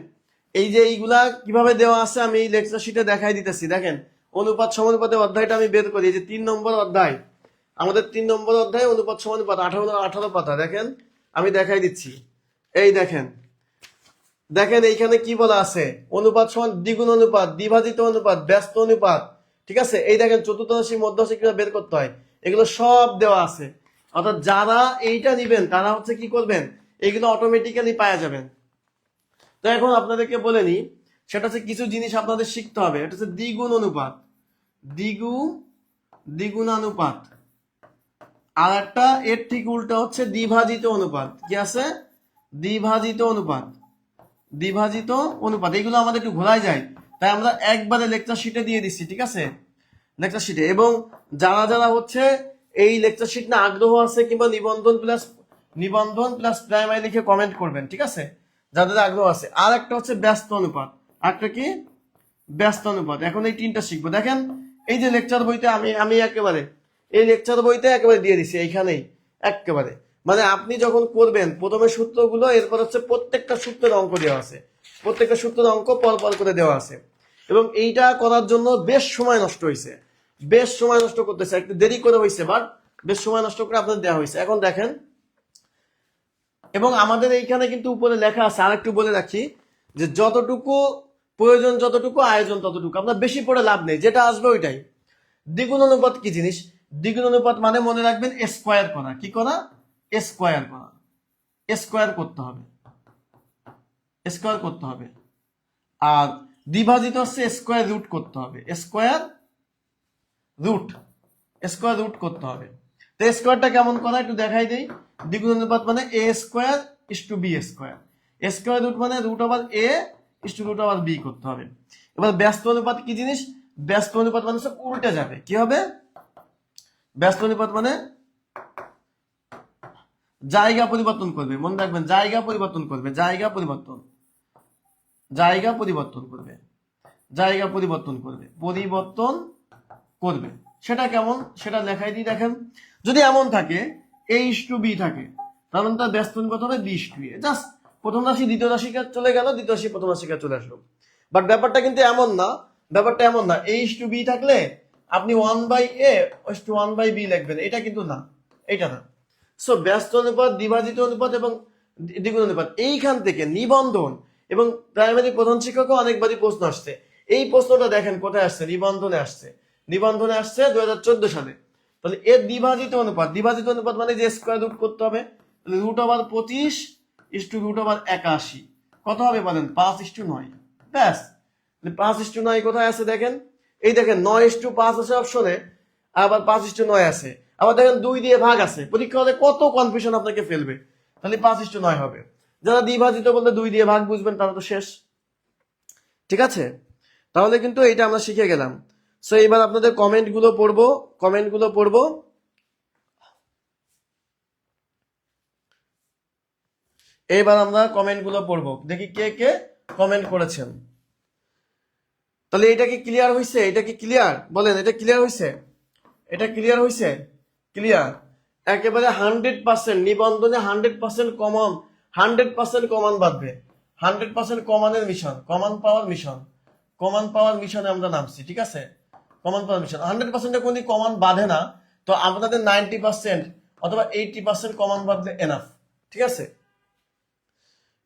এই যে এইগুলা কিভাবে দেওয়া আছে আমি এই লেকচার শিটে দেখাই দিতেছি। দেখেন অনুপাত সমানুপাতের অধ্যায়টা আমি বের করি, এই যে 3 নম্বর অধ্যায়, আমাদের 3 নম্বর অধ্যায় অনুপাত সমানুপাত 18 পাতা, দেখেন আমি দেখাই দিচ্ছি। এই দেখেন, দেখেন এইখানে কি বলা আছে, অনুপাত সমান দ্বিগুণ অনুপাত, দ্বিভাজিত অনুপাত, ব্যস্ত অনুপাত, ঠিক আছে। এই দেখেন চতুর্থ রাশি মধ্য রাশি কিভাবে বের করতে হয়, এগুলো সব দেওয়া আছে। অর্থাৎ যারা এইটা নিবেন তারা হচ্ছে কি করবেন, এগুলো অটোমেটিক্যালি পাওয়া যাবেন। তো এখন আপনাদেরকে বলে নি, সেটা হচ্ছে কিছু জিনিস আপনাদের শিখতে হবে। এটা হচ্ছে দ্বিগুণ অনুপাত, দ্বিগুণানুপাত, আর একটা এর ঠিক উল্টা হচ্ছে দ্বিভাজিত অনুপাত। কি আছে, দ্বিভাজিত অনুপাত, দ্বিভাজিত অনুপাত, এগুলো আমাদের একটু ঘোরায় যায়, তাই আমরা একবারে লেকচার শিটে দিয়ে দিচ্ছি, ঠিক আছে, লেকচার শিটে। এবং যারা যারা হচ্ছে এই লেকচার শিট না আগ্রহ আছে কিংবা নিবন্ধন প্লাস প্রাইমারি লিখে কমেন্ট করবেন, ঠিক আছে, যাদের আগ্রহ আছে। আর একটা হচ্ছে ব্যস্ত অনুপাত, একটা কি ব্যস্ত অনুপাত। এখন এই তিনটা শিখবো। দেখেন এই যে লেকচার বইতে আমি একেবারে এই লেকচার বইতে একেবারে দিয়ে দিছি এইখানেই একেবারে, মানে আপনি যখন করবেন প্রথমে সূত্রগুলো, এরপর হচ্ছে প্রত্যেকটা সূত্রের অঙ্ক দেওয়া আছে, প্রত্যেকটা সূত্রের অঙ্ক পর করে দেওয়া আছে। এবং এইটা করার জন্য বেশ সময় নষ্ট হয়েছে, বেশ সময় নষ্ট করতেছে, একটু দেরি করে হয়েছে, বাট বেশ সময় নষ্ট করে আপনাদের দেওয়া হয়েছে। এখন দেখেন, এবং আমাদের এইখানে কিন্তু উপরে লেখা আছে, আর একটু বলে রাখি, যে যতটুকু প্রয়োজন যতটুকু আয়োজন ততটুকু, আমরা বেশি পড়ে লাভ নেই, যেটা আসবে ওইটাই। দ্বিগুণ অনুপাত কি জিনিস? দ্বিগুণ অনুপাত মানে মনে রাখবেন স্কোয়ার করা, কি করা? স্কোয়ার করা, স্কোয়ার করতে হবে, স্কোয়ার করতে হবে। আর দ্বিভাজিত হচ্ছে স্কোয়ার রুট করতে হবে, স্কোয়ার রুট, স্কোয়ার রুট করতে হবে। তো স্কোয়ারটা কেমন করা একটু দেখাই দেই। দ্বিগুণ অনুপাত মানে A square is to B square, square root মানে root over A is to root over B করতে হবে। এবার ব্যস্ত অনুপাত কি জিনিস? ব্যস্ত অনুপাত মানে সব উল্টে যাবে, কি হবে? ব্যস্ত অনুপাত মানে জায়গা পরিবর্তন করবে, মনে রাখবেন জায়গা পরিবর্তন করবে, জায়গা পরিবর্তন, জায়গা পরিবর্তন করবে, জায়গা পরিবর্তন করবে, পরিবর্তন করবে। সেটা কেমন সেটা লেখাই দিই। দেখেন যদি এমন থাকে এ ইস টু বি থাকে, তাহলে তার ব্যস্ত অনুপাত হবে B is to A. Just প্রথম রাশি দ্বিতীয় রাশিকে চলে গেল, দ্বিতীয় রাশি প্রথম রাশিকে চলে আসলো। বাট ব্যাপারটা কিন্তু এমন না, ব্যাপারটা এমন না এ ইস টু বি থাকলে আপনি 1/a ইস টু 1/b লিখবেন, এটা কিন্তু না, এটা না। সো ব্যস্ত অনুপাত, দ্বিভাজিত অনুপাত এবং দ্বিগুণ অনুপাত, এইখান থেকে নিবন্ধন এবং প্রাইমারি প্রধান শিক্ষকও অনেকবারই প্রশ্ন আসছে। এই প্রশ্নটা দেখেন কোথায় আসছে, নিবন্ধনে আসছে, নিবন্ধনে আসছে 2014 সালে। তাহলে এর দ্বিভাজিত অনুপাত, দ্বিভাজিত অনুপাত মানে যে স্কোয়ার রুট করতে হবে, root over 25 is to root over 81, কত হবে বলেন? 5:9। ব্যাস, 5:9 কোথায় আছে দেখেন, এই দেখেন 9:5 আছে অপশনে, আবার 5:9 আছে, আবার দেখেন 2 দিয়ে ভাগ আছে। পরীক্ষা হলে কত কনফিউশন আপনাকে ফেলবে, তাহলে 5:9 হবে। যারা দ্বিভাজিত বলতে 2 দিয়ে ভাগ বুঝবেন তারা তো শেষ, ঠিক আছে। তাহলে কিন্তু এইটা আমরা শিখে গেলাম। সো এবার আপনাদের কমেন্ট গুলো পড়বো, কমেন্ট গুলো পড়বো। এবার আমরা কমেন্ট গুলো পড়বো, দেখি কে কে কমেন্ট করেছেন। তাহলে এটা কি ক্লিয়ার হয়েছে? এটা কি ক্লিয়ার বলেন? এটা ক্লিয়ার হয়েছে? এটা ক্লিয়ার হয়েছে? ক্লিয়ার একেবারে 100%। নিবন্ধনে 100% কমন, 100% কমন বাঁধবে, 100% কমনের মিশন, কমন পাওয়ার মিশন, কমন পাওয়ার মিশনে আমরা নামছি, ঠিক আছে। কমন পাওয়ার মিশন 100% কোনো কমন বাঁধে না, তো আপনাদের 90% অথবা 80% কমন বাঁধলে এনাফ, ঠিক আছে।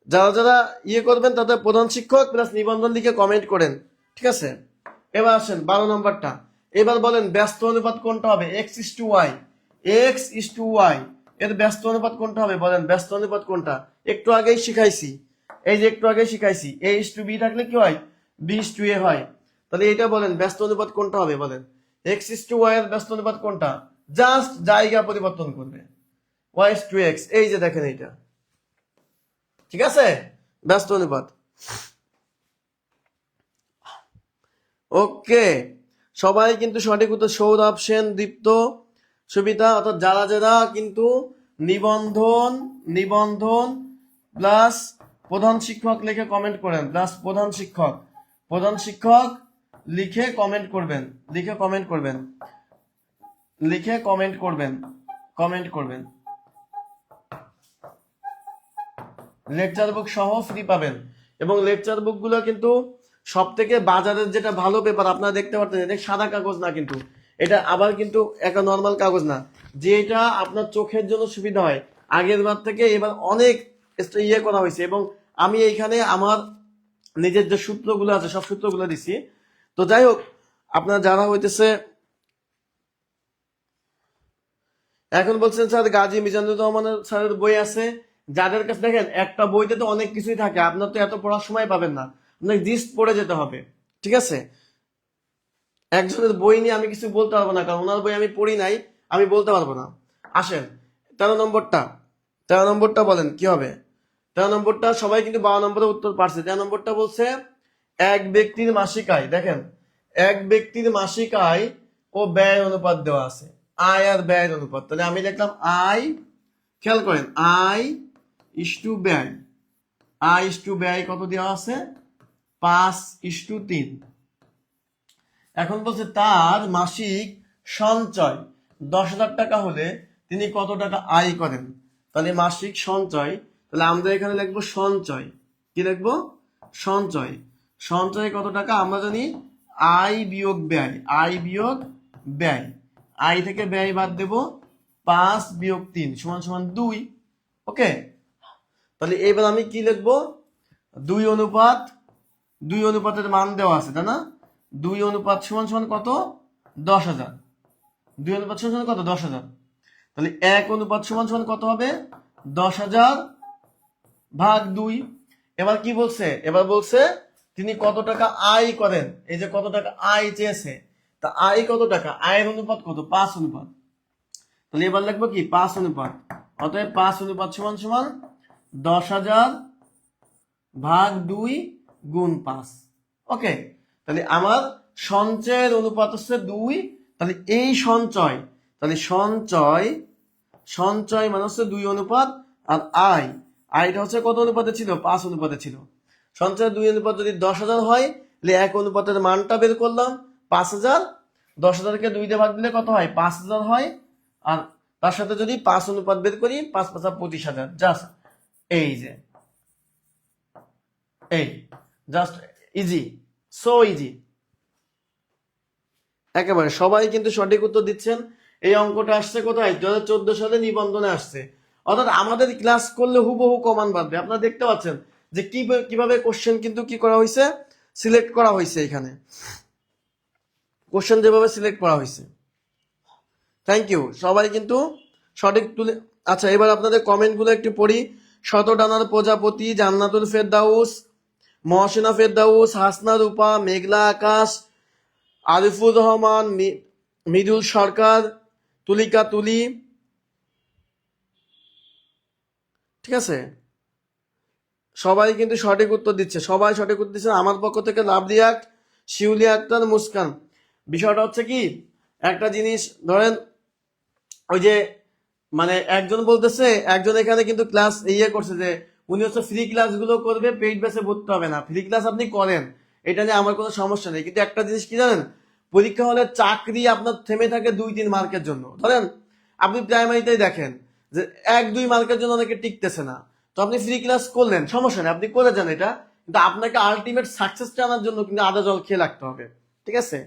যারা যারা ইয়ে করবেন তাদের প্রধান শিক্ষক প্লাস নিবন্ধন লিখে কমেন্ট করেন, ঠিক আছে। এবার আসেন 12 নম্বরটা। এবার বলেন ব্যস্ত অনুপাত কোনটা হবে? X is to Y, x is to Y এর ব্যস্ত অনুপাত কোনটা হবে বলেন? ব্যস্ত অনুপাত কোনটা? একটু আগেই শিখাইছি, এই যে একটু আগেই শিখাইছি, এ ইস টু বি থাকলে কি হয়? বি ইস টু এ হয়। তাহলে এটা বলেন ব্যস্ত অনুপাত কোনটা হবে বলেন? এক্স ইস টু ওয়াই এর ব্যস্ত অনুপাত কোনটা? জাস্ট জায়গা পরিবর্তন করবে, ওয়াই ইস টু এক্স, এই যে দেখেন এইটা, ঠিক আছে, ব্যস্ত অনুপাত। ওকে, সবাই কিন্তু সঠিক উত্তর। সৌরভ সেন, দীপ্ত, সুবিধা, অর্থাৎ যারা যারা কিন্তু নিবন্ধন নিবন্ধন প্লাস প্রধান শিক্ষক লিখে কমেন্ট করেন, প্লাস প্রধান শিক্ষক, প্রধান শিক্ষক লিখে কমেন্ট করবেন, লিখে কমেন্ট করবেন, লিখে কমেন্ট করবেন, কমেন্ট করবেন। লেকচার বুক সহ ফ্রি পাবেন, এবং লেকচার বুক গুলো কিন্তু সব থেকে বাজারের যেটা ভালো পেপার আপনারা দেখতে পাচ্ছেন, এটা সাদা কাগজ না কিন্তু, এটা আবার কিন্তু একটা নর্মাল কাগজ না, যেটা আপনার চোখের জন্য সুবিধা হয়। আগের বার থেকে এবার অনেক ইয়ে করা হয়েছে, এবং আমি এইখানে আমার নিজের যে সূত্রগুলো আছে সব সূত্রগুলো দিছি। তো যাই হোক, আপনারা যারা হইতেছে এখন বলছেন স্যার গাজী মিজানুর রহমানের স্যারের বই আছে, যাদের কাছে দেখেন একটা বইতে তো অনেক কিছুই থাকে, আপনার তো এত পড়ার সময় পাবেন না, আপনাকে জিস্ট পড়ে যেতে হবে, ঠিক আছে। একজনের বই নিয়ে আমি কিছু বলতে পারবো না, কারণ ওনার বই আমি পড়ি নাই, আমি বলতে পারবো না। আসেন 13 নম্বরটা, 13 নম্বরটা বলেন কি হবে? 13 নম্বরটা সবাই কিন্তু 12 নম্বরে উত্তর পারছে। 13 নম্বরটা বলছে এক ব্যক্তির মাসিক আয়, দেখেন এক ব্যক্তির মাসিক আয় ও ব্যয় অনুপাত দেওয়া আছে, আয় আর ব্যয়ের অনুপাত। তাহলে আমি লিখলাম আয়, খেয়াল করেন আয় ইস্টু ব্যয়, আয় ইস্টু ব্যয় কত দেওয়া আছে 5:3। এখন বলছে তার মাসিক সঞ্চয় 10,000 টাকা হলে তিনি কত টাকা আয় করেন। তাহলে মাসিক সঞ্চয়, তাহলে আমরা এখানে লিখবো সঞ্চয়, কি লিখবো সঞ্চয়। সঞ্চয় কত টাকা আমরা জানি আয় বিয়োগ ব্যয়, আয় বিয়োগ ব্যয়, আয় থেকে ব্যয় বাদ দেব 5-3 = 2। ওকে, তাহলে এবার আমি কি লিখবো 2 অনুপাত 2 অনুপাতের মান দেওয়া আছে তাই না, 2 অনুপাত = কত 10,000, 2 অনুপাত = কত 10,000। তাহলে 1 অনুপাত = কত হবে 10,000 ভাগ 2। এবার কি বলছে, এবার বলছে তিনি কত টাকা আয় করেন, এই যে কত টাকা আয় চেয়েছে, তা আয় কত টাকা, আয়ের অনুপাত কত 5 অনুপাত। তাহলে এবার লিখবো কি 5 অনুপাত, অতএব 5 অনুপাত = 10,000 ভাগ 2 গুণ 5। ওকে, তাহলে আমার সঞ্চয়ের অনুপাত হচ্ছে 2, তাহলে এই সঞ্চয়, তাহলে সঞ্চয়, সঞ্চয় মানে হচ্ছে 2 অনুপাত, আর আয়, আয়টা হচ্ছে কত অনুপাতে ছিল 5 অনুপাতে ছিল। সঞ্চয় 2 অনুপাত যদি 10,000 হয়, তাহলে 1 অনুপাতের মানটা বের করলাম 5,000, 10,000কে 2 দিয়ে ভাগ দিলে কত হয় 5,000 হয়, আর তার সাথে যদি 5 অনুপাত বের করি 5 × 5 = 25,000। জাস্ট এই যে এই জাস্ট ইজি, সো ইজি, একেবারে সবাই কিন্তু সঠিক উত্তর দিচ্ছেন। এই অঙ্কটা আসছে কোথায় 2014 সালে নিবন্ধনে আসছে, অর্থাৎ আমাদের ক্লাস করলে হুবহু কমান বাঁধবে। আপনারা দেখতে পাচ্ছেন যে কিভাবে কোশ্চেন কিন্তু কি করা হয়েছে, সিলেক্ট করা হয়েছে, এখানে কোশ্চেন যেভাবে সিলেক্ট করা হয়েছে। থ্যাংক ইউ, সবাই কিন্তু সঠিক তুলে। আচ্ছা, এবার আপনাদের কমেন্টগুলো একটু পড়ি। শতডানার প্রজাপতি, জান্নাতুল ফেরদাউস, মহসিনা ফেরদাউস, হাসনা রূপা, মেঘলা আকাশ, আরিফুর রহমান, মৃদুল সরকার, তুলিকা তুলি, ঠিক আছে, সবাই কিন্তু সঠিক উত্তর দিচ্ছে, সবাই সঠিক উত্তর দিচ্ছে। আমার পক্ষ থেকে লাভরিয়াক, শিউলি আক্তার, মুস্কান। বিষয়টা হচ্ছে কি, একটা জিনিস ধরেন ওই যে মানে একজন বলতেছে, একজন এখানে কিন্তু ক্লাস করছে যে উনি হচ্ছে ফ্রি ক্লাসগুলো করবে, পেইড বেসে ভর্তি হবে না। ফ্রি ক্লাস আপনি করেন, এটা নিয়ে আমার কোনো সমস্যা নেই, কিন্তু একটা জিনিস কি জানেন, পরীক্ষা হলে চাকরি আপনার থেমে থাকে 2-3 মার্কের জন্য। ধরেন আপনি প্রাইমারিতেই দেখেন যে 1-2 মার্কের জন্য অনেকে টিকতেছে না, তো আপনি ফ্রি ক্লাস করলেন, সমস্যা নেই, আপনি করে যান এটা, কিন্তু আপনাকে আলটিমেট সাকসেসটা আনার জন্য কিন্তু আদা জল খেয়ে লাগতে হবে, ঠিক আছে।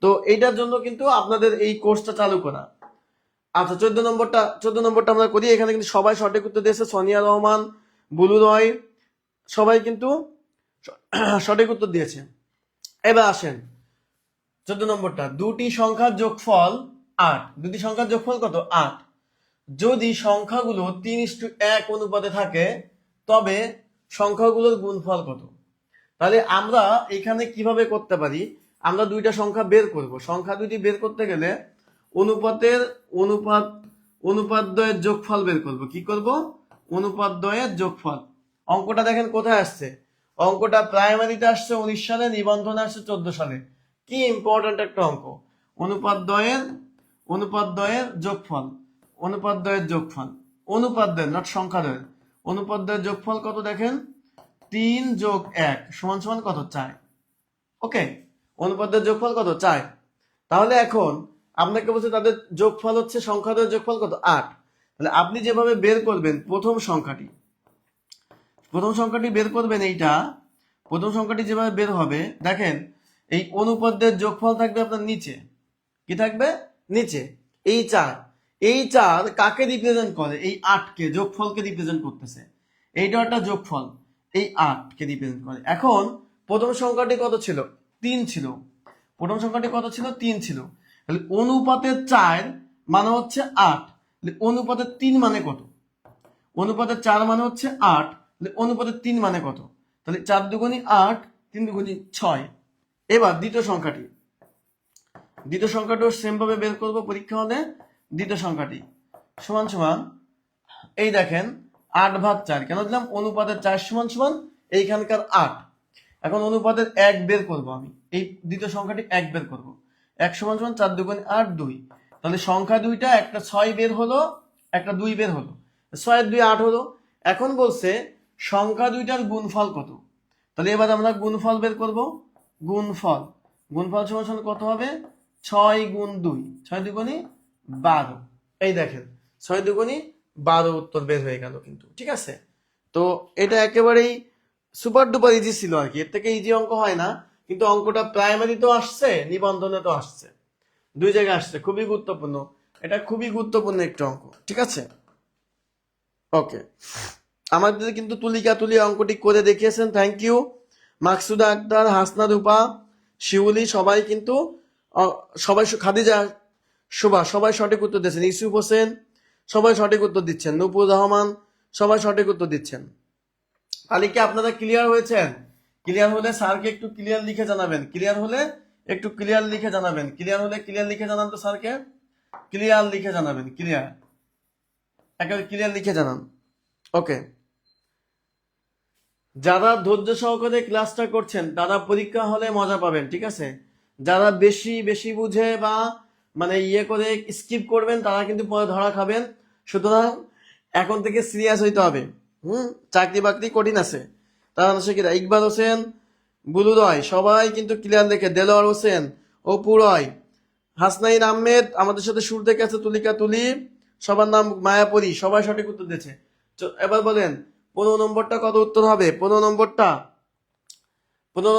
তো এইটার জন্য কিন্তু আপনাদের এই কোর্সটা চালু করা। আচ্ছা, 14 নম্বরটা আমরা করি। এখানে কিন্তু সবাই সঠিক উত্তর দিয়েছে, সোনিয়া রহমান, বুলু রয়, সবাই কিন্তু সঠিক উত্তর দিয়েছে। এবার আসেন 14 নম্বরটা, দুটি সংখ্যার যোগফল 8, দুটি সংখ্যার যোগফল কত 8, যদি সংখ্যাগুলো 3:1 অনুপাতে থাকে তবে সংখ্যাগুলোর গুণফল কত। তাহলে আমরা এখানে কিভাবে করতে পারি, আমরা দুইটা সংখ্যা বের করব। সংখ্যা দুটি বের করতে গেলে অনুপাতদ্বয়ের যোগফল বের করব। কি করব, অনুপাতদ্বয়ের যোগফল। অঙ্কটা দেখেন কোথায় আসছে, অঙ্কটা প্রাইমারিতে আসছে 19 সালে, নিবন্ধনে আসছে 14 সালে। কি ইম্পর্টেন্ট একটা অঙ্ক, অনুপাতদ্বয়ের যোগফল, অনুপাতদ্বয়ের যোগফল, অনুপাতদ্বয়ের নট সংখ্যাদ্বয়ের, অনুপাতদ্বয়ের যোগফল কত দেখেন 3 + 1 = কত 4। ওকে, অনুপাতদ্বয়ের যোগফল কত 4। তাহলে এখন আপনাকে বলছে তাদের যোগফল হচ্ছে সংখ্যাদ্বয়ের যোগফল কত 8। তাহলে আপনি যেভাবে বের করবেন প্রথম সংখ্যাটি বের করবেন, এইটা প্রথম সংখ্যাটি যেভাবে বের হবে দেখেন, এই অনুপাতদ্বয়ের যোগফল থাকবে আপনার নিচে, কি থাকবে নিচে, এই 4, এই 4 কাকে রিপ্রেজেন্ট করে, এই 8কে, যোগফলকে রিপ্রেজেন্ট করতেছে, এইটা একটা যোগফল, এই 8কে রিপ্রেজেন্ট করে। এখন প্রথম সংখ্যাটি কত ছিল 3 ছিল, প্রথম সংখ্যাটি কত ছিল 3 ছিল, তাহলে অনুপাতের 4 মানে হচ্ছে 8, তাহলে অনুপাতের 3 মানে কত, অনুপাতের 4 মানে হচ্ছে 8, তাহলে অনুপাতের 3 মানে কত, তাহলে 4 দুগুণী 8, 3 দুগুণী 6। এবার দ্বিতীয় সংখ্যাটিও সেম ভাবে বের করব পরীক্ষা হলে। দ্বিতীয় সংখ্যাটি সমান সমান এই দেখেন 8/4 কেন দিলাম? অনুপাতের 4 সমান সমান এইখানকার 8। এখন অনুপাতের 1 বের করব আমি, এই দ্বিতীয় সংখ্যাটি 1 বের করব। 1 সমান সমান 4 2 8 2। তাহলে সংখ্যা দুইটা, একটা 6 বের হলো, একটা 2 বের হলো, 6 এর 2 8 হলো। এখন বলছে সংখ্যা দুইটার গুণফল কত। তাহলে এবার আমরা গুণফল বের করব। গুণফল সমান সমান কত হবে? 6 গুণ 2, 6 দুগুণে 12। এই দেখেন 6 দুগুণে 12 উত্তর বের হয়ে গেল কিন্তু, ঠিক আছে। তো এটা একেবারেই সুপার ডুপার ইজি ছিল আর কি, এর থেকে ইজি অঙ্ক হয় না, কিন্তু অঙ্কটা প্রাইমারি তো আসছে, নিবন্ধনে তো আসছে, দুই জায়গায় আসছে, খুবই গুরুত্বপূর্ণ। এটা খুবই গুরুত্বপূর্ণ একটা অঙ্ক, ঠিক আছে। ওকে, আমাদের কিন্তু তুলিকা তুলি অঙ্কটি করে দেখিয়েছেন, থ্যাংক ইউ। মাকসুদা আক্তার, হাসনা রূপা, শিউলি সবাই কিন্তু সবাই, খাদিজা, শোভা সবাই সঠিক উত্তর দিচ্ছেন, ইউসুফ হোসেন সবাই সঠিক উত্তর দিচ্ছেন, নুপুর রহমান সবাই সঠিক উত্তর দিচ্ছেন। তাহলে কি আপনারা ক্লিয়ার হয়েছেন? ক্লিয়ার হলে স্যারকে একটু ক্লিয়ার লিখে জানাবেন, ক্লিয়ার হলে একটু ক্লিয়ার লিখে জানাবেন, ক্লিয়ার হলে ক্লিয়ার লিখে জানান তো স্যারকে, ক্লিয়ার লিখে জানাবেন, ক্লিয়ার, একেবারে ক্লিয়ার লিখে জানান। ওকে, যারা ধৈর্য সহকারে ক্লাসটা করছেন তারা পরীক্ষা হলে মজা পাবেন, ঠিক আছে। যারা বেশি বেশি বুঝে বা মানে করে স্কিপ করবেন তারা কিন্তু পরে ধরা খাবেন। সুতরাং এখন থেকে সিরিয়াস হইতে হবে। চাকরি বাকরি কঠিন আছে। তারা হচ্ছে কিনা ইকবাল হোসেন, বুলু রয় সবাই কিন্তু ক্লিয়ার লিখে, দেলোয়ার হোসেন, অপু রয়, হাসনাইন আহমেদ আমাদের সাথে শুরু থেকে আছে, তুলিকা তুলি সবার নাম মায়াপরি সবাই সঠিক উত্তর দিয়েছে। এবার বলেন 15 নম্বরটা কত উত্তর হবে? 15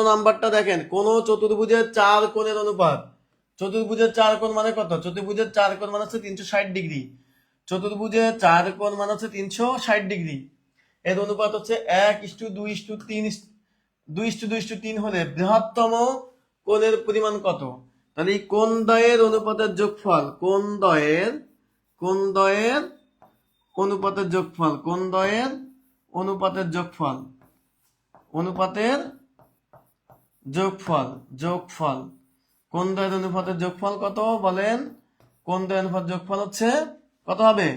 নাম্বারটা দেখেন, কোন চতুর্ভুজের 4 কোণের অনুপাত। চতুর্ভুজের 4 কোণ মানে কত? চতুর্ভুজের 4 কোণ মানে হচ্ছে 360 ডিগ্রি। চতুর্ভুজের 4 কোণ মানে হচ্ছে 360 ডিগ্রি। এর অনুপাত হচ্ছে 1:2:3, 2:2:3 হলে বৃহত্তম কোণের পরিমাণ কত? তাহলে এই কোণ দ্বয়ের অনুপাতের যোগফল, কোণ দ্বয়ের অনুপাতের যোগফল, কোণ দ্বয়ের অনুপাতের যোগফল, অনুপাতের যোগফল কোণ দ্বয়ের অনুপাতের যোগফল কত বলেন? কোণ দ্বয়ের অনুপাত যোগফল হচ্ছে কত হবে?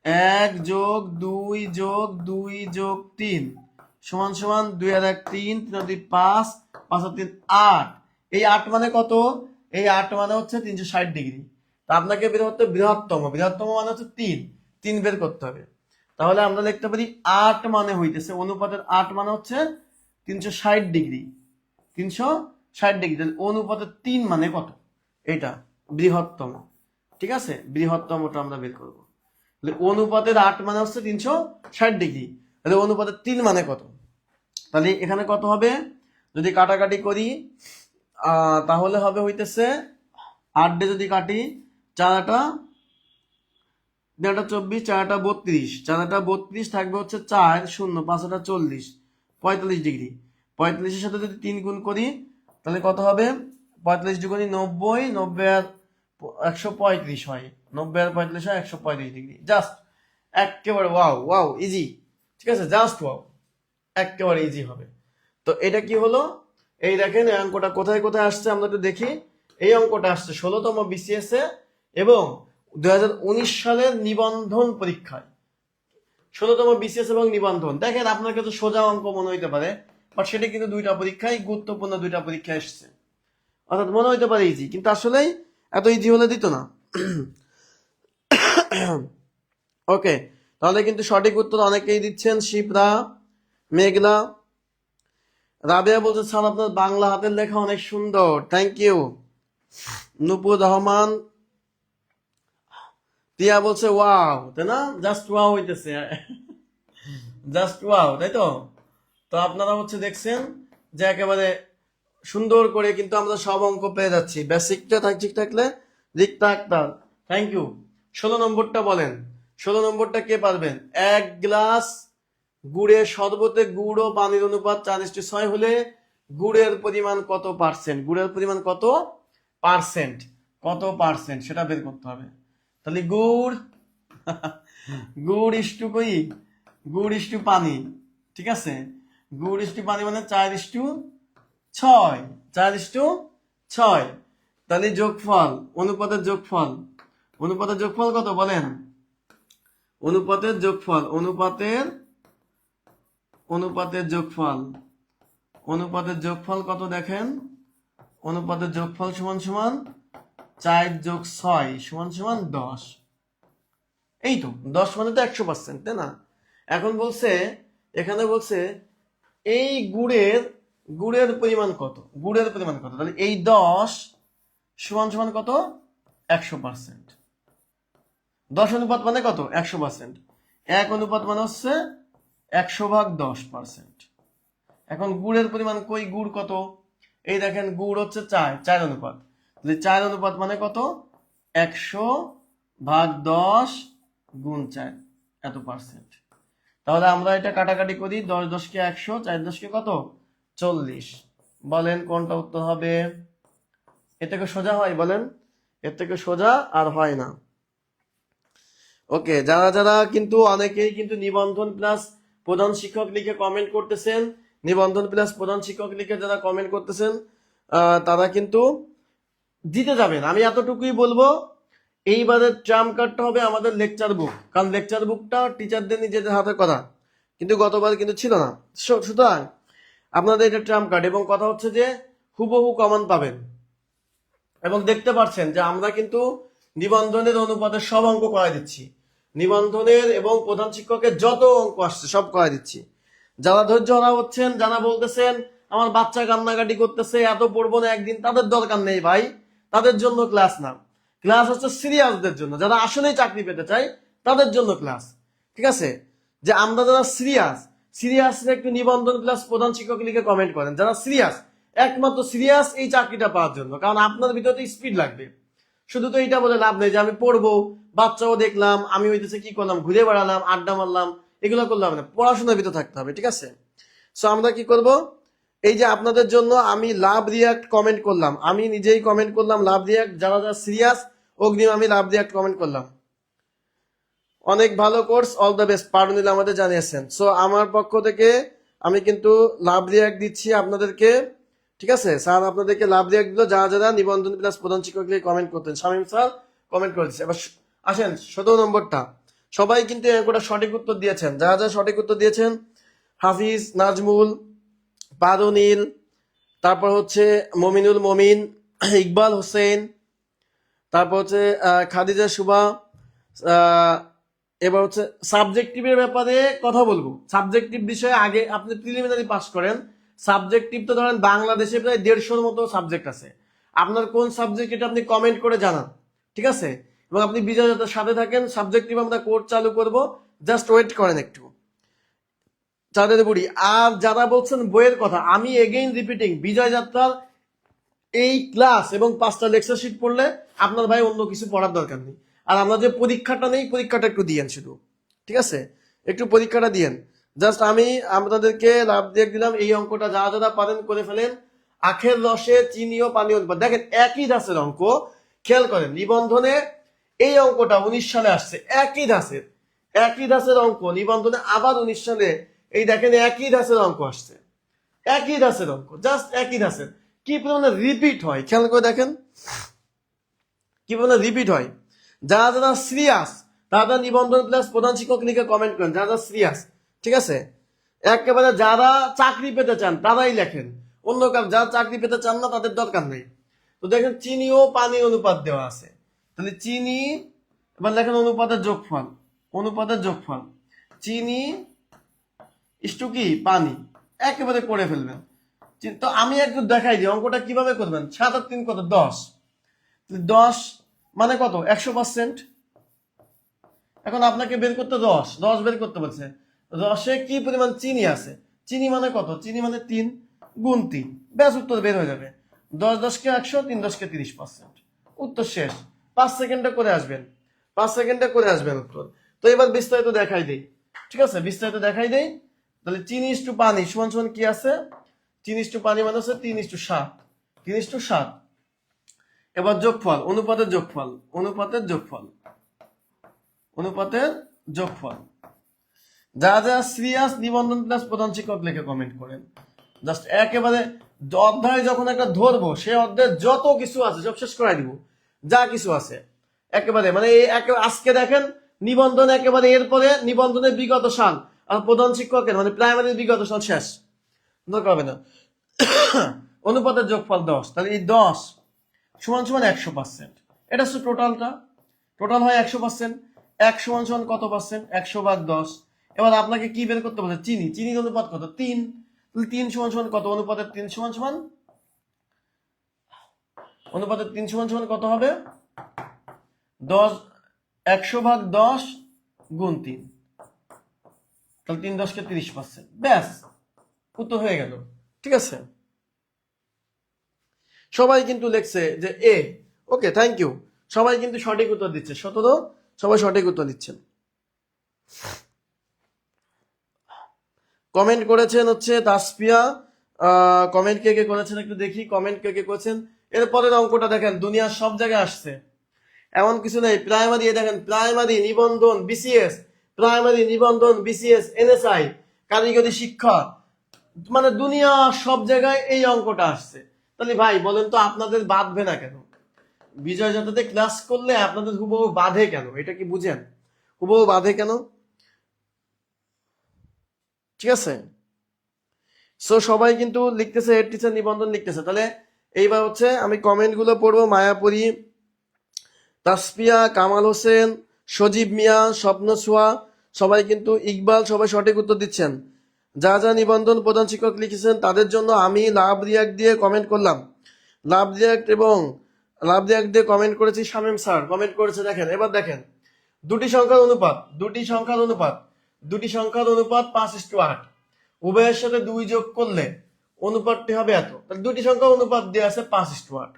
1+2+2+3 সমান সমান 2 আর 1 3, 3 আর 2 5, 5 আর 3 8। এই 8 মানে কত? এই 8 মানে হচ্ছে 360 ডিগ্রি। তা আপনাকে বের করতে বৃহত্তম মানে হচ্ছে 3 বের করতে হবে। তাহলে আমরা লিখতে পারি 8 মানে হইতেছে, অনুপাতের 8 মানে হচ্ছে 360 ডিগ্রি, 360 ডিগ্রি। তাহলে অনুপাতের 3 মানে কত? এটা বৃহত্তম, ঠিক আছে, বৃহত্তমটা আমরা বের করব। অনুপাতের 8 মানে হচ্ছে 360 ডিগ্রি, তাহলে অনুপাতের 3 মানে কত? তাহলে এখানে কত হবে? যদি কাটাকাটি করি তাহলে হবে হইতেছে 8 দিয়ে যদি কাটি, 4 24, 4 32, 4 32 থাকবে হচ্ছে 4 0, 5 40, 45 ডিগ্রি। 45 এর সাথে যদি 3 গুণ করি তাহলে কত হবে? 45 দুগুণে 90, 90 আর 135 হয়, 90 আর 45 হয় 135 ডিগ্রি। জাস্ট একেবারে ওয়াও ইজি, ঠিক আছে, জাস্ট ওয়াও, একেবারে ইজি হবে। তো এটা কি হলো? এই দেখেন এই অঙ্কটা কোথায় কোথায় আসছে আমরা একটু দেখি। এই অঙ্কটা আসছে 16তম BCS এ এবং 2019 সালের নিবন্ধন পরীক্ষায়। 16তম BCS এবং নিবন্ধন। দেখেন আপনার কাছে সোজা অঙ্ক মনে হইতে পারে, বাট সেটা কিন্তু দুইটা পরীক্ষায়, গুরুত্বপূর্ণ দুইটা পরীক্ষা এসছে। অর্থাৎ মনে হইতে পারে ইজি, কিন্তু আসলেই এত ইজি হলে দিত না। ওকে, তাহলে কিন্তু সঠিক উত্তর অনেকেই দিচ্ছেন। শিবরা, মেঘলা, রাবেয়া বলছে স্যার আপনার বাংলা হাতের লেখা অনেক সুন্দর, থ্যাংক ইউ। নুপুর রহমান, টিয়া বলছে ওয়াও, তাই না? জাস্ট ওয়াও হইতেছে, জাস্ট ওয়াও, তাই তো? তো আপনারা হচ্ছে দেখছেন যে একেবারে সুন্দর করে কিন্তু আমরা সব অঙ্ক পেয়ে যাচ্ছি, বেসিকটা ঠিক থাকলে রিক্তা আক্তার, থ্যাংক ইউ। 16 নম্বরটা বলেন, 16 নম্বরটা কে পারবেন? 1 গ্লাস গুড়ের শরবতে গুড় ও পানির অনুপাত 4:6 হলে গুড়ের পরিমাণ কত পার্সেন্ট? গুড়ের পরিমাণ কত পার্সেন্ট, সেটা বের করতে হবে। তাহলে গুড় ইস্টু কই, গুড় ইস্টু পানি, ঠিক আছে, গুড় ইস্টু পানি মানে 4:6, 4:6। তাহলে যোগফল, অনুপাতের যোগফল কত বলেন? অনুপাতের যোগফল, অনুপাতের যোগফল কত দেখেন, অনুপাতের যোগফল সমান সমান 4 যোগ 6 সমান সমান 10। এই তো 10 মানে তো 100%, তাই না? এখন বলছে, এখানে বলছে এই গুড়ের পরিমাণ কত, তাহলে এই 10 সমান সমান কত, 100%। 10 অনুপাত মানে কত, 100%। 1 অনুপাত মানে হচ্ছে 100/10%। এখন গুড়ের পরিমাণ কই, গুড় কত, এই দেখেন গুড় হচ্ছে 4 অনুপাত, তাহলে 4 অনুপাত মানে কত, 100/10 গুণ 4, এত পার্সেন্ট। তাহলে আমরা এটা কাটাকাটি করি, 10 10 কে 100, 4 10 কে কত, 40। বলেন কোনটা উত্তর হবে? এর থেকে সোজা হয় বলেন? এর থেকে সোজা আর হয় না। ওকে, যারা কিন্তু অনেকেই কিন্তু নিবন্ধন প্লাস প্রধান শিক্ষক লিখে কমেন্ট করতেছেন, নিবন্ধন প্লাস প্রধান শিক্ষক লিখে যারা কমেন্ট করতেছেন তারা কিন্তু দিতে যাবেন। আমি এতটুকুই বলবো, এইবারের ট্রাম্প কার্ডটা হবে আমাদের লেকচার বুক, কারণ লেকচার বুকটা টিচারদের নিজেদের হাতে করা, কিন্তু গতবার কিন্তু ছিল না। সুতরাং আপনাদের এটা ট্রাম্প কার্ড, এবং কথা হচ্ছে যে হুবহু কমন পাবেন। এবং দেখতে পাচ্ছেন যে আমরা কিন্তু নিবন্ধনের অনুপাতের সব অঙ্ক করাই দিচ্ছি, নিবন্ধনের এবং প্রধান শিক্ষকের যত অঙ্ক আসছে সব করাই দিচ্ছি। যারা ধৈর্য হারা হচ্ছেন, যারা বলতেছেন আমার বাচ্চা কান্নাকাটি করতেছে, এত পড়বো না একদিন, তাদের দরকার নেই ভাই, তাদের জন্য ক্লাস না। ক্লাস হচ্ছে সিরিয়াসদের জন্য, যারা আসলেই চাকরি পেতে চায় তাদের জন্য ক্লাস। ঠিক আছে, যে আমরা যারা সিরিয়াস একটু নিবন্ধন প্লাস প্রধান শিক্ষক লিখে কমেন্ট করেন, যারা সিরিয়াস, একমাত্র সিরিয়াস এই চাকরিটা পাওয়ার জন্য, কারণ আপনার ভিতরে স্পিড লাগবে। শুধু তো এটা বলে লাভ নেই যে আমি পড়বো, বাচ্চাও দেখলাম, আমি হইতেছে কি করলাম, ঘুরে বেড়ালাম, আড্ডা মারলাম, এগুলো করলাম না, পড়াশোনার ভিতরে থাকতে হবে। ঠিক আছে, সো আমরা কি করব, এই যে আপনাদের জন্য আমি লাভ রিয়াক্ট কমেন্ট করলাম, আমি নিজেই কমেন্ট করলাম লাভ রিয়াক্ট, যারা যারা সিরিয়াস অগ্রিম আমি লাভ রিয়াক্ট কমেন্ট করলাম। অনেক ভালো কোর্স, অল দ্য বেস্ট, পারুনিল আমাদের জানিয়েছেন। সো আমার পক্ষ থেকে আমি কিন্তু লাভ রিয়াক্ট দিচ্ছি আপনাদেরকে। ঠিক আছে, স্যার আপনাদেরকে লাভ রিয়াক্ট দিল যারা যারা নিবন্ধন প্লাস প্রধান শিক্ষককে কমেন্ট করতেন। শামীম স্যার কমেন্ট করেছে। এবার আসেন 17 নম্বরটা, সবাই কিন্তু একটা সঠিক উত্তর দিয়েছেন। যারা যারা সঠিক উত্তর দিয়েছেন, হাফিজ, নাজমুল, পারুনিল, তারপর হচ্ছে মমিনুল মমিন, ইকবাল হোসেন, তারপর হচ্ছে খাদিজা শুভা। এবার হচ্ছে সাবজেক্টিভের ব্যাপারে কথা বলবো। সাবজেক্টিভ বিষয়ে আগে আপনি প্রিলিমিনারি পাস করেন। সাবজেক্টিভ তো ধরেন বাংলাদেশে প্রায় 150-র মতো সাবজেক্ট আছে, আপনার কোন সাবজেক্ট এটা আপনি কমেন্ট করে জানান। ঠিক আছে, এবং আপনি বিজয় যাত্রার সাথে থাকেন, সাবজেক্টিভ আমরা কোর্স চালু করব, জাস্ট ওয়েট করেন একটু। চাঁদের বুড়ি, আর যারা বলছেন বইয়ের কথা, আমি এগেইন রিপিটিং, বিজয় যাত্রার এই ক্লাস এবং 5টা লেকচার শিট পড়লে আপনার ভাই অন্য কিছু পড়ার দরকার নেই। আর আমরা যে পরীক্ষাটা নেই, পরীক্ষাটা একটু দিয়েন শুধু। ঠিক আছে, একটু পরীক্ষাটা দিয়েন। জাস্ট আমি আপনাদেরকে লাভ দিয়ে দিলাম, এই অঙ্কটা যারা যারা পারেন করে ফেলেন। আখের রসে চিনি ও পানি অনুপাত, দেখেন একই ধাঁচের অঙ্ক, খেয়াল করেন নিবন্ধনে এই অঙ্কটা 19 সালে আসছে, একই ধাঁচের অঙ্ক নিবন্ধনে আবার 19 সালে এই দেখেন একই ধাঁচের অঙ্ক আসছে, একই ধাঁচের অঙ্ক, জাস্ট একই ধাঁচের। কি পরিমাণে রিপিট হয় খেয়াল করে দেখেন, কি পরিমাণে রিপিট হয়। যারা যারা সিরিয়াস তারা নিবন্ধন প্লাস প্রধান শিক্ষক লিখে কমেন্ট করেন, যারা যারা সিরিয়াস। ঠিক আছে, একেবারে যারা চাকরি পেতে চান তারাই লেখেন, অন্য কাজ যারা চাকরি পেতে চান না তাদের দরকার নেই। তো দেখেন চিনি ও পানি অনুপাত দেওয়া আছে, তাহলে চিনি, এবার লেখেন অনুপাতের যোগফল, চিনি ইস্টু কি পানি, একেবারে করে ফেলবেন। তো আমি একটু দেখাই দিই অঙ্কটা কিভাবে করবেন। 7 আর 3 কত, 10, 10 মানে কত, 100%। এখন আপনাকে বের করতে 10 বের করতে বলছে, রসে কি পরিমাণ চিনি আছে, চিনি মানে কত, চিনি মানে 3 গুণ 3, ব্যাস উত্তর বের হয়ে যাবে। 10 10 কে 100, 3 10 কে 30%, উত্তর শেষ। 5 সেকেন্ডে করে আসবেন, 5 সেকেন্ডে করে আসবেন উত্তর। তো এবার বিস্তারিত দেখাই দেই। ঠিক আছে, বিস্তারিত দেখাই দেই। তাহলে চিনি ইস্টু পানি সমান সমান কি আছে, চিনি ইস্টু পানি মানে হচ্ছে 3:7, 3:7। এবার যোগফল, অনুপাতের যোগফল। যা যা সিরিয়াস নিবন্ধন প্লাস প্রধান শিক্ষক লিখে কমেন্ট করেন। জাস্ট একেবারে অধ্যায় যখন একটা ধরবো, সে অধ্যায়ের যত কিছু আছে সব শেষ করাই দিব, যা কিছু আছে একেবারে, মানে আজকে দেখেন নিবন্ধন একেবারে এরপরে নিবন্ধনের বিগত সাল আর প্রধান শিক্ষকের মানে প্রাইমারির বিগত সাল শেষ, দরকার হবে না। অনুপাতের যোগফল 10, তাহলে এই 10 সমান সমান 100%। এটা হচ্ছে টোটালটা, টোটাল হয় 100%। 1 সমান সমান কত পার্সেন্ট? 100/10। এবার আপনাকে কি বের করতে বলছে? চিনি, চিনির অনুপাত কত? 3। তাহলে 3 সমান সমান কত? অনুপাতের 3 সমান সমান, অনুপাতের 3 সমান সমান কত হবে? 10, 100/10 গুণ 3, তাহলে 3 10 কে 30%। ব্যাস, উত্তর হয়ে গেল। ঠিক আছে, সবাই কিন্তু লিখছে যে এ। ওকে, থ্যাংক ইউ। সবাই কিন্তু সঠিক উত্তর দিচ্ছে, 17 সবাই সঠিক উত্তর দিচ্ছেন। কমেন্ট করেছেন হচ্ছে তাসফিয়া, কমেন্ট কে কে করেছেন একটু দেখি, কমেন্ট কে কে করেছেন। এরপরের অঙ্কটা দেখেন, দুনিয়ার সব জায়গায় আসছে, এমন কিছু নেই। প্রাইমারি দেখেন, প্রাইমারি নিবন্ধন বিসিএস, প্রাইমারি নিবন্ধন বিসিএস, এনএসআই, কারিগরি শিক্ষা, মানে দুনিয়া সব জায়গায় এই অঙ্কটা আসছে। তাহলে ভাই বলেন তো আপনাদের বাঁধবে না কেন? বিজয় জাতাতে ক্লাস করলে আপনাদের হুবহু বাঁধে কেন? এটা কি বুঝেন? হুবহু বাঁধে কেন? ঠিক আছে, সো সবাই কিন্তু লিখতেছে হেড টিচার নিবন্ধন লিখতেছে। তাহলে এইবার হচ্ছে আমি কমেন্ট গুলো পড়বো। মায়াপুরী, তাসফিয়া, কামাল হোসেন, সজীব মিয়া, স্বপ্ন ছোঁয়া, সবাই কিন্তু, ইকবাল, সবাই সঠিক উত্তর দিচ্ছেন। যা যা নিবন্ধন প্রধান শিক্ষক লিখেছেন তাদের জন্য আমি লাভ রিয়াক্ট দিয়ে কমেন্ট করলাম। লাভ রিয়াক্ট এবং লাভ রিয়াক্ট দিয়ে কমেন্ট করেছি। শামীম স্যার কমেন্ট করেছে। দেখেন, এবার দেখেন, দুটি সংখ্যার অনুপাত, দুটি সংখ্যার অনুপাত, দুটি সংখ্যার অনুপাত 5:8। উভয়ের সাথে 2 যোগ করলে অনুপাতটি হবে এত। তাহলে দুটি সংখ্যার অনুপাত দেওয়া আছে 5:8।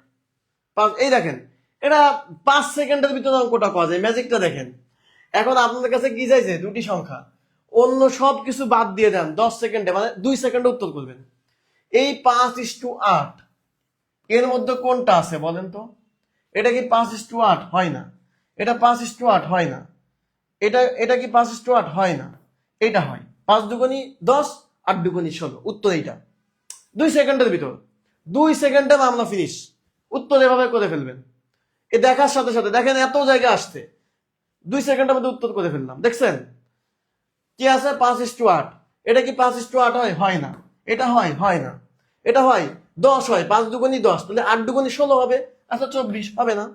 এই দেখেন, এটা 5 সেকেন্ডের ভিতরে অঙ্কটা করা যায়। ম্যাজিকটা দেখেন। এখন আপনাদের কাছে কি চাইছে? দুটি সংখ্যা, অন্য সব কিছু বাদ দিয়ে দেন, 10 সেকেন্ডে মানে 2 সেকেন্ডে উত্তর করবেন। এই 5:8 এর মধ্যে কোনটা আছে বলেন তো? এটা কি 5:8? হয় না। এটা 5:8 হয় না। এটা কি 5:8? হয় না। এটা হয়। 5 দুগুণী 10, 8 দুগুণী 16। উত্তর এইটা। 2 সেকেন্ডের ভিতর, 2 সেকেন্ডে মামলা ফিনিশ। উত্তর এভাবে করে ফেলবেন। এ দেখার সাথে সাথে দেখেন এত জায়গায় আসছে, 2 সেকেন্ডের মধ্যে উত্তর করে ফেললাম। দেখছেন কি আছে? 5:8। এটা কি 5:8 হয়? হয় না। এটা হয়? হয় না। এটা হয়? 10 হয়। 5 দুগুণী 10, তাহলে 8 দুগুণী 16 হবে। আচ্ছা 24 হবে না।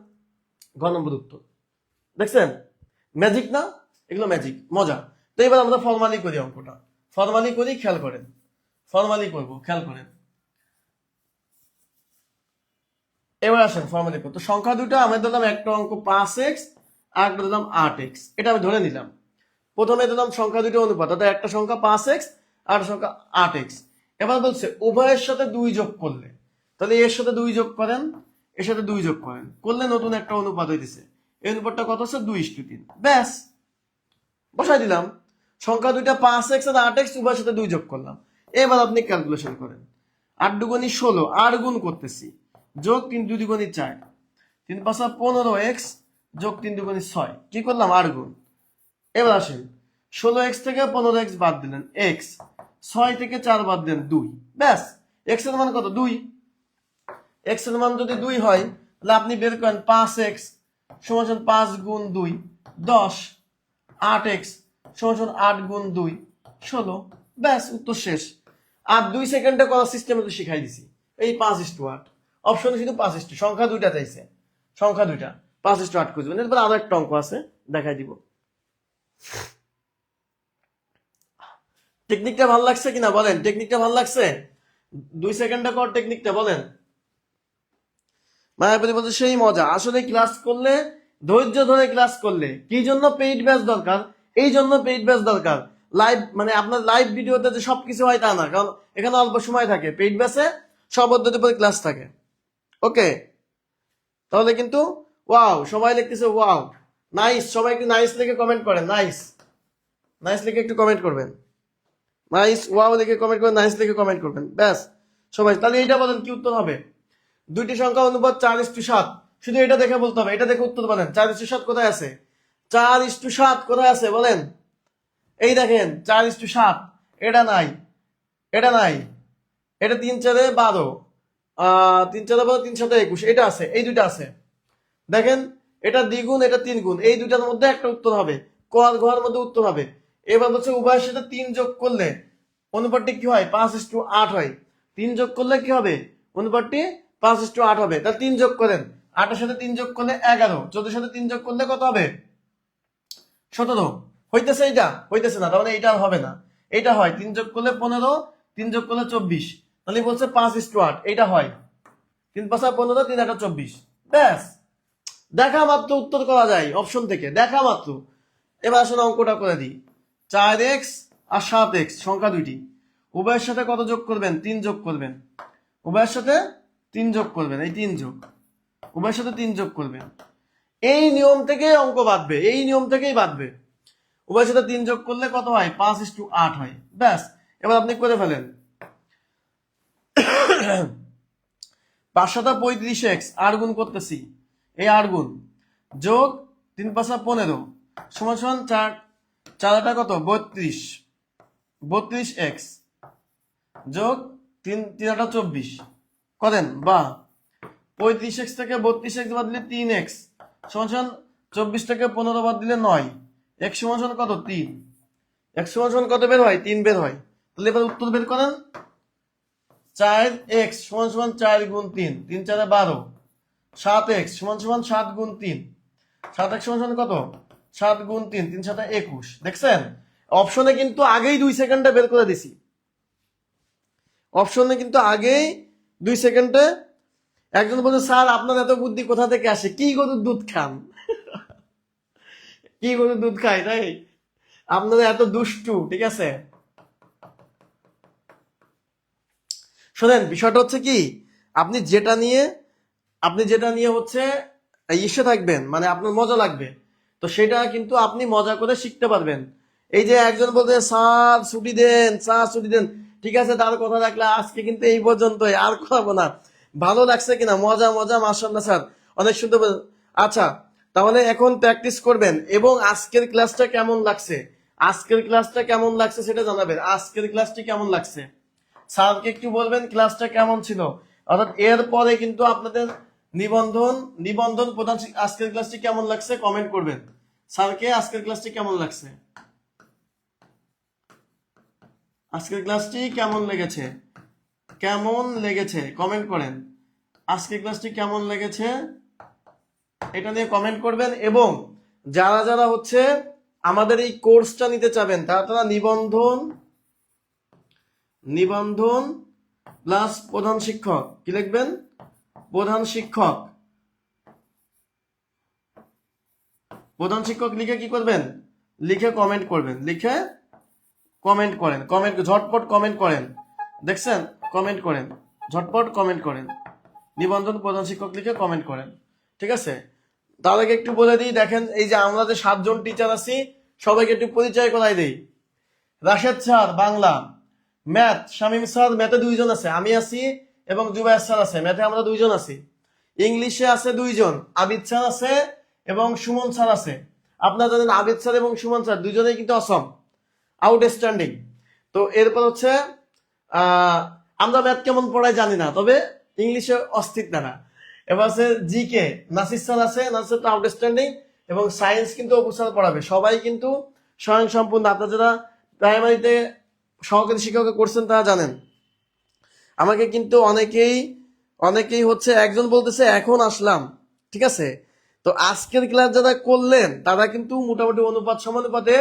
ঘ নম্বর উত্তর। দেখছেন ম্যাজিক না? এগুলো ম্যাজিক, মজা। তো এবার আমরা ফর্মালি করি অঙ্কটা, ফর্মালি করি, খেয়াল করেন। ফর্মালি করবো, খেয়াল করেন। এবার আসেন ফর্মালি করতে। সংখ্যা দুটো আমি দিলাম, একটা অঙ্ক 5x আর একটা দিলাম 8x। এটা আমি ধরে নিলাম। প্রথমে দিলাম সংখ্যা দুটো অনুপাত, অর্থাৎ একটা সংখ্যা 5x আর সংখ্যা 8x। এবার বলছে উভয়ের সাথে 2 যোগ করলে, তাহলে এর সাথে 2 যোগ করেন, এর সাথে 2 যোগ করেন, করলে নতুন একটা অনুপাত হইতেছে। এই অনুপাতটা কত হচ্ছে? 2:3। ব্যাস, বসাই দিলাম। সংখ্যা দুইটা 5x আর 8x, উভয়ের সাথে 2 যোগ করলাম। এবার আপনি ক্যালকুলেশন করেন। 8 দুগুণী 16, আর গুণ করতেছি, যোগ 3 2 দুগুণী 4, 3 5 15x, যোগ 3 দুগুণী 6। কি করলাম? আর গুণ। এবার আসেন, 16x থেকে 15x বাদ দিলেন x, 6 থেকে 4 বাদ দিলেন 2। ব্যাস, x এর মান কত? 2। x এর মান যদি 2 হয়, তাহলে আপনি বের করেন 5x সমান 5 গুণ 2 10, 8x সমান 8 গুণ 2 16। ব্যাস, উত্তর শেষ। আর 2 সেকেন্ডে করার সিস্টেম তো শিখাই দিছি। এই 5:8 অপশনে শুধু 5:8, সংখ্যা দুইটা চাইছে, সংখ্যা দুইটা 5:8 খুঁজবেন। এরপর আরো একটা অঙ্ক আছে, দেখাই দিব। টেকনিকটা ভালো লাগছে কিনা বলেন? টেকনিকটা ভালো লাগছে? 2 সেকেন্ডে কর টেকনিকটা, বলেন। মায়াপতি বলতে সেই মজা। আসলে ক্লাস করলে, ধৈর্য ধরে ক্লাস করলে, কি জন্য পেইড ব্যাচ দরকার? এই জন্য পেইড ব্যাচ দরকার। লাইভ মানে আপনার লাইভ ভিডিওতে যে সবকিছু হয় তা না, কারণ এখানে অল্প সময় থাকে। পেইড ব্যাচে সব পদ্ধতির উপরে ক্লাস থাকে। ওকে, তাহলে কিন্তু ওয়াও, সবাই লিখতেছে ওয়াও, নাইস। সবাই একটু নাইস লিখে কমেন্ট করেন। নাইস, নাইস লিখে একটু কমেন্ট করবেন। নাইস, ওয়াও লিখে কমেন্ট করবেন, নাইস লিখে কমেন্ট করবেন। ব্যাস সবাই। তাহলে এইটা বলেন কি উত্তর হবে? দুইটি সংখ্যা অনুপাত 4:7। শুধু এটা দেখে বলতে হবে, এটা দেখে উত্তর বলেন। 4:7 কোথায় আছে? 4:7 কোথায় আছে বলেন? এই দেখেন 4:7, এটা নাই, এটা নাই, এটা 3 4 12, 3 4 12, 3 7 21, এটা আছে, এই দুইটা আছে। দেখেন এটা দ্বিগুণ, এটা 3 গুণ, এই দুইটার মধ্যে একটা উত্তর হবে। ঘরের মধ্যে উত্তর হবে। এবার হচ্ছে উভয়ের সাথে 3 যোগ করলে অনুপাতটি কি হয়? 5:8 হয়। 3 যোগ করলে কি হবে? অনুপাতটি 5:8 হবে। তাহলে 3 যোগ করেন, 8 এর সাথে 3 যোগ করলে 11, 14 এর সাথে 3 যোগ করলে কত হবে? 17। হইতেছে? এটা হইতেছে না, তার মানে এইটা আর হবে না। এটা হয় 3 যোগ করলে 15, 3 যোগ করলে 24, তাহলে বলছে 5:8, এটা হয় 3 × 5 = 15, 3 × 8 = 24। ব্যাস, দেখা মাত্র উত্তর করা যায় অপশন থেকে, দেখা মাত্র। এবার আসলে অঙ্কটা করে দিই। 4x আর 7x সংখ্যা দুইটি, উভয়ের সাথে কত যোগ করবেন? 3 যোগ করবেন। উভয়ের সাথে 3 যোগ করবেন, এই 3 যোগ, উভয়ের সাথে 3 যোগ করবেন। এই নিয়ম থেকে অঙ্ক বাঁধবে, এই নিয়ম থেকেই বাঁধবে। উভয়ের সাথে 3 যোগ করলে কত হয়? 5:8 হয়। ব্যাস, এবার আপনি করে ফেলেন। 5 × 7 = 35x, 8 গুণ করতেছি, এই 8 গুণ যোগ 3 × 5 = 15 সমান 4, 4 কত? 32, 32x যোগ 3 × 8 = 24 করেন। বা 35x থেকে 32x বাদ দিলে 3x সমান 24 থেকে 15 বাদ দিলে 9, x সমান কত? 3, x সমান কত বের হয়? 3 বের হয়। তাহলে এবার উত্তর বের করেন। 4x সমান 4 গুণ 3, 3 × 4 = 12, 7x সমান 7 গুণ 3, 7x সমান কত? 7 গুণ 3, 3 × 7 = 21। দেখছেন, অপশনে কিন্তু আগেই 2 সেকেন্ডে বের করে দিছি। অপশনে কিন্তু আগেই 2 সেকেন্ডে। একজন বলছে স্যার আপনার এত বুদ্ধি কোথা থেকে আসে? কি গরুর দুধ খান? কি গরুর দুধ খায় তাই আপনারা এত দুষ্টু? ঠিক আছে, শোনেন, বিষয়টা হচ্ছে কি, আপনি যেটা নিয়ে হচ্ছে ইসে থাকবেন, মানে আপনার মজা লাগবে, তো সেটা কিন্তু আপনি মজা করে শিখতে পারবেন। এই যে একজন বলতে স্যার ছুটি দেন, স্যার ছুটি দেন, ঠিক আছে, তার কথা রাখলে আজকে কিন্তু এই পর্যন্তই, আর করাবো না। ভালো লাগছে কিনা? মজা মজা, মাশাআল্লাহ স্যার অনেক সুন্দর। আচ্ছা, তাহলে এখন প্র্যাকটিস করবেন। এবং আজকের ক্লাসটা কেমন লাগছে, আজকের ক্লাসটা কেমন লাগছে সেটা জানাবেন। আজকের ক্লাসটি কেমন লাগছে স্যারকে একটু বলবেন ক্লাসটা কেমন ছিল। অর্থাৎ এরপরে কিন্তু আপনাদের নিবন্ধন প্রধান আজকের ক্লাসটি কেমন লাগছে কমেন্ট করবেন। স্যারকে আজকের ক্লাসটি কেমন লাগছে, আজকের ক্লাসটি কেমন লেগেছে, কেমন লেগেছে কমেন্ট করেন। আজকের ক্লাসটি কেমন লেগেছে এটা নিয়ে কমেন্ট করবেন। এবং যারা যারা হচ্ছে আমাদের এই কোর্সটা নিতে চাবেন তারা নিবন্ধন প্লাস প্রধান শিক্ষক, কি লিখবেন? প্রধান শিক্ষক লিখে কি করবেন? লিখে কমেন্ট করবেন, লিখে কমেন্ট করেন, ঝটপট কমেন্ট করেন। দেখছেন, কমেন্ট করেন, ঝটপট কমেন্ট করেন, নিবন্ধন প্রধান শিক্ষক লিখে কমেন্ট করেন। ঠিক আছে, তার আগে একটু বলে দিই, দেখেন এই যে আমরা যে 7 জন টিচার আছি সবাইকে একটু পরিচয় করাই দেই। Rashed sir Bangla, math Shamim sir ম্যাথে 2 জন আছে, আমি আছি এবং জুবায়ের স্যার আছে, ম্যাথে আমরা 2 জন আছি। ইংলিশে আছে 2 জন, আবিদ স্যার আছে এবং সুমন স্যার আছে। আপনারা জানেন আবিদ স্যার এবং সুমন স্যার দুজনেই কিন্তু অসম, আউটস্ট্যান্ডিং। তো এরপর হচ্ছে আমরা ম্যাথ কেমন পড়াই জানি না, তবে ইংলিশে অস্থির না। এবার আছে জিকে, নাসির স্যার আছে, নাসির তো আউটস্ট্যান্ডিং। এবং সায়েন্স কিন্তু অপু স্যার পড়াবে। সবাই কিন্তু স্বয়ং সম্পূর্ণ। আপনারা যারা প্রাইমারিতে সহকারী শিক্ষক করছেন তারা জানেন। আমাকে কিন্তু অনেকেই হচ্ছে, একজন বলতেছে এখন আসলাম, ঠিক আছে। তো আজকের ক্লাস যারা করলেন তারা কিন্তু মোটামুটি অনুপাত সমানুপাতে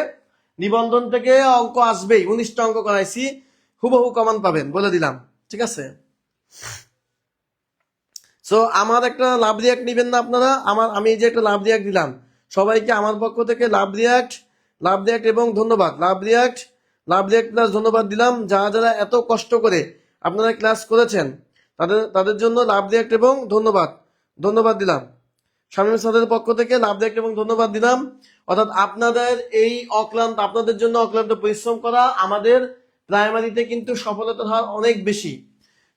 নিবন্ধন থেকে অঙ্ক আসবেই। 19টা অঙ্ক করাইছি, হুবহু কমান পাবেন বলে দিলাম, ঠিক আছে। সো আমার একটা লাভ রিয়াক্ট নিবেন না আপনারা? আমি যে একটা লাভ রিয়াক্ট দিলাম, সবাইকে আমার পক্ষ থেকে লাভ রিয়াক্ট এবং ধন্যবাদ। লাভ রিয়াক্ট প্লাস ধন্যবাদ দিলাম। যারা যারা এত কষ্ট করে আপনারা ক্লাস করেছেন তাদের জন্য লাভ রিয়াক্ট এবং ধন্যবাদ দিলাম। শামীম স্যারের পক্ষ থেকে লাভ রিয়াক্ট এবং ধন্যবাদ দিলাম। অর্থাৎ আপনাদের এই আপনাদের জন্য অক্লান্ত পরিশ্রম করা আমাদের প্রাইমারিতে কিন্তু সফলতার হার অনেক বেশি।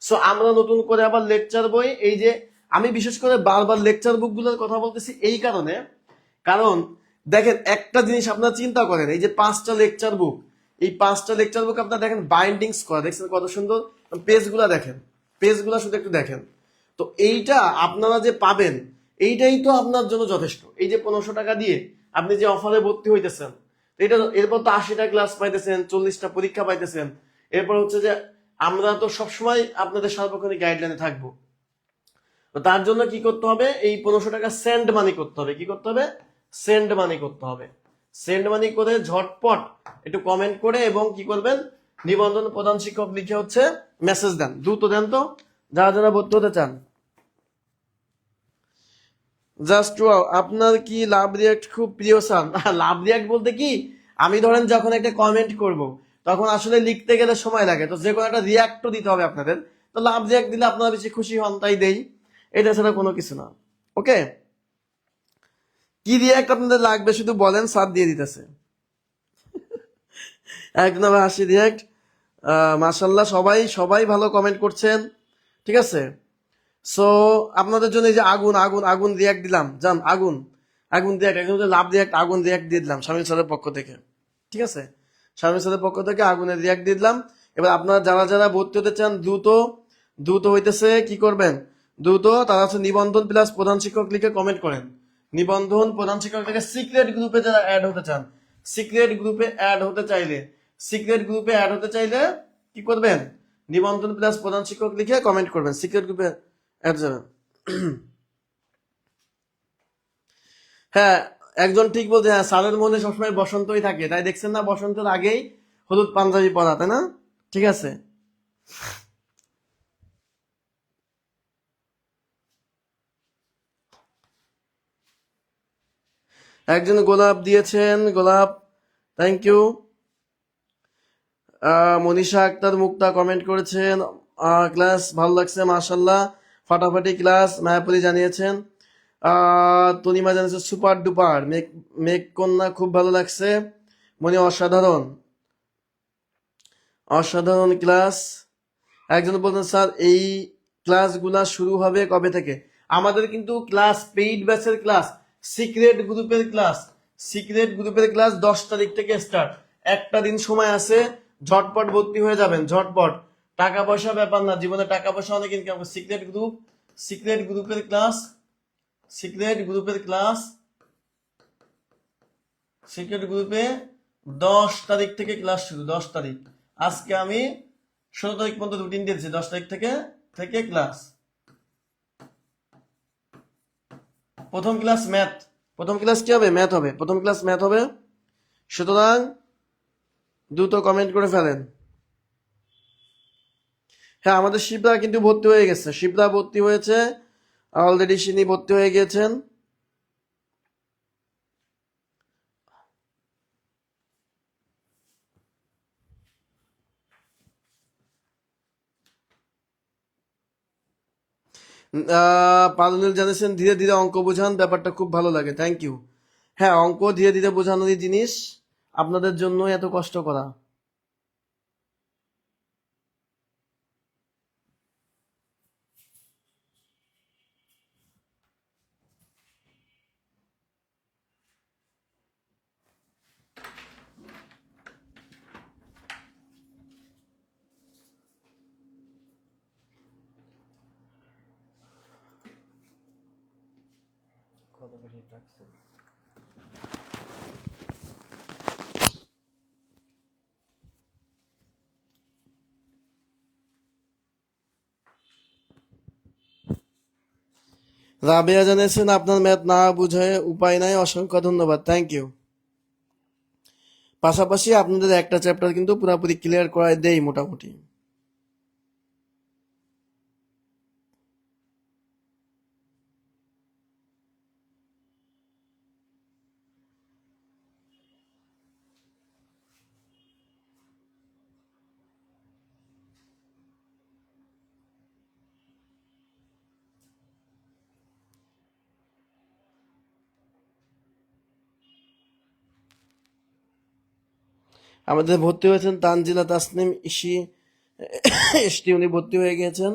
সো আমরা নতুন করে আবার লেকচার বই, এই যে আমি বিশেষ করে বারবার লেকচার বুকগুলোর কথা বলতেছি এই কারণে, কারণ দেখেন একটা জিনিস আপনারা চিন্তা করেন, এই যে 5টা লেকচার বুক, এই 5টা লেকচার বুক আপনারা দেখেন বাইন্ডিংস করা, দেখছেন কত সুন্দর পেজগুলা, দেখেন পেজগুলা শুধু একটু দেখেন। তো এইটা আপনারা যে পাবেন এইটাই তো আপনার জন্য যথেষ্ট। এই যে 1500 টাকা দিয়ে আপনি যে অফারে ভর্তি হইতেছেন, এটা এরপর তো 80টা ক্লাস পাইতেছেন, 40টা পরীক্ষা পাইতেছেন। এরপর হচ্ছে যে আমরা তো সবসময় আপনাদের সার্বক্ষণিক গাইডলাইনে থাকবো। তো তার জন্য কি করতে হবে, এই 1500 টাকা সেন্ড মানি করতে হবে। কি করতে হবে? সেন্ড মানি করতে হবে। সেন্ড মানি করে ঝটপট একটু কমেন্ট করে এবং কি করবেন, নিবন্ধন প্রধান শিক্ষক লিখে হচ্ছে মেসেজ দেন, দ্রুত দেন তো যারা যারা ভর্তি হতে চান। জাস্ট ওয়াও, আপনার কি লাভ রিয়াক্ট খুব প্রিয় স্যার? লাভ রিয়াক্ট বলতে কি, আমি ধরেন যখন একটা কমেন্ট করব তখন আসলে লিখতে গেলে সময় লাগে, তো যে কোনো একটা রিয়াক্টও দিতে হবে আপনাদের। তো লাভ রিয়াক্ট দিলে আপনারা বেশি খুশি হন, তাই দেই, এটা ছাড়া কোনো কিছু না। ওকে, কি রিয়াক্ট আপনাদের লাগবে শুধু বলেন, স্যার দিয়ে দিতেছে। এক নম্বর হাসি রিয়াক্ট। মাশাল্লাহ, সবাই সবাই ভালো কমেন্ট করছেন, ঠিক আছে। সো আপনাদের জন্য এই যে আগুন আগুন আগুন রিয়াক্ট দিলাম, যান আগুন আগুন রিয়াক্ট, একদম লাভ রিয়াক্ট আগুন রিয়াক্ট দিয়ে দিলাম শামিল স্যারের পক্ষ থেকে, ঠিক আছে। শামিল স্যারের পক্ষ থেকে আগুনের রিয়াক্ট দিয়ে দিলাম। এবার আপনারা যারা যারা ভর্তি হতে চান দ্রুত দ্রুত হইতেছে কি করবেন, দ্রুত তারা হচ্ছে নিবন্ধন প্লাস প্রধান শিক্ষক লিখে কমেন্ট করেন। নিবন্ধন প্রধান শিক্ষক লিখে সিক্রেট গ্রুপে যারা অ্যাড হতে চান, সিক্রেট গ্রুপে অ্যাড হতে চাইলে, সিক্রেট গ্রুপে অ্যাড হতে চাইলে কি করবেন, নিবন্ধন প্লাস প্রধান শিক্ষক লিখে কমেন্ট করবেন, সিক্রেট গ্রুপে অ্যাড যাবেন। হ্যাঁ, একজন ঠিক বলছে, হ্যাঁ স্যারের মনে সবসময় বসন্তই থাকে, তাই দেখছেন না বসন্তের আগেই হলুদ পাঞ্জাবি পরা, তাই না? ঠিক আছে। একজন গোলাপ দিয়েছেন, গোলাপ, থ্যাংক ইউ। মনীষা আক্তার মুক্তা কমেন্ট করেছেন, ক্লাস ভালো লাগছে মাশাল্লাহ, ফাটাফাটি ক্লাস, মায়াপুরি জানিয়েছেন। তনিমা জানিয়েছে সুপার ডুপার, মেঘ মেঘ কন্যা খুব ভালো লাগছে, মনে অসাধারণ অসাধারণ ক্লাস। একজন বলছেন স্যার এই ক্লাসগুলা শুরু হবে কবে থেকে? আমাদের কিন্তু ক্লাস পেইড ব্যাচের ক্লাস, সিক্রেট গ্রুপের ক্লাস, সিক্রেট গ্রুপের ক্লাস 10 তারিখ থেকে স্টার্ট। একটা দিন সময় আছে, ঝটপট ভর্তি হয়ে যাবেন, ঝটপট। টাকা পয়সা ব্যাপার না, জীবনে টাকা পয়সা অনেক ইনকাম। সিক্রেট গ্রুপ, সিক্রেট গ্রুপের ক্লাস, সিক্রেট গ্রুপের ক্লাস, সিক্রেট গ্রুপে 10 তারিখ থেকে ক্লাস শুরু, 10 তারিখ। আজকে আমি 16 তারিখ পর্যন্ত রুটিন দিয়েছি, 10 তারিখ থেকে থেকে ক্লাস। প্রথম ক্লাস ম্যাথ, প্রথম ক্লাস কি হবে? ম্যাথ হবে, প্রথম ক্লাস ম্যাথ হবে। সুতরাং দ্রুত কমেন্ট করে ফেলেন। হ্যাঁ, আমাদের শিবরা কিন্তু ভর্তি হয়ে গেছে, শিবরা ভর্তি হয়েছে অলরেডি, সিনি ভর্তি হয়ে গিয়েছেন। পারুল জানিয়েছেন ধীরে ধীরে অঙ্ক বোঝান, ব্যাপারটা খুব ভালো লাগে, থ্যাংক ইউ। হ্যাঁ, অঙ্ক ধীরে ধীরে বোঝানোরই জিনিস, আপনাদের জন্য এত কষ্ট করা। রাবেয়া জানিয়েছেন আপনার ম্যাথ না বুঝায় উপায় নাই, অসংখ্য ধন্যবাদ, থ্যাংক ইউ। পাশাপাশি আপনাদের একটা চ্যাপ্টার কিন্তু পুরোপুরি ক্লিয়ার করায় দেই মোটামুটি। আমাদের ভর্তি হয়েছেন তানজিলা তাসনিম ইসি এসটি, উনি ভর্তি হয়ে গিয়েছেন।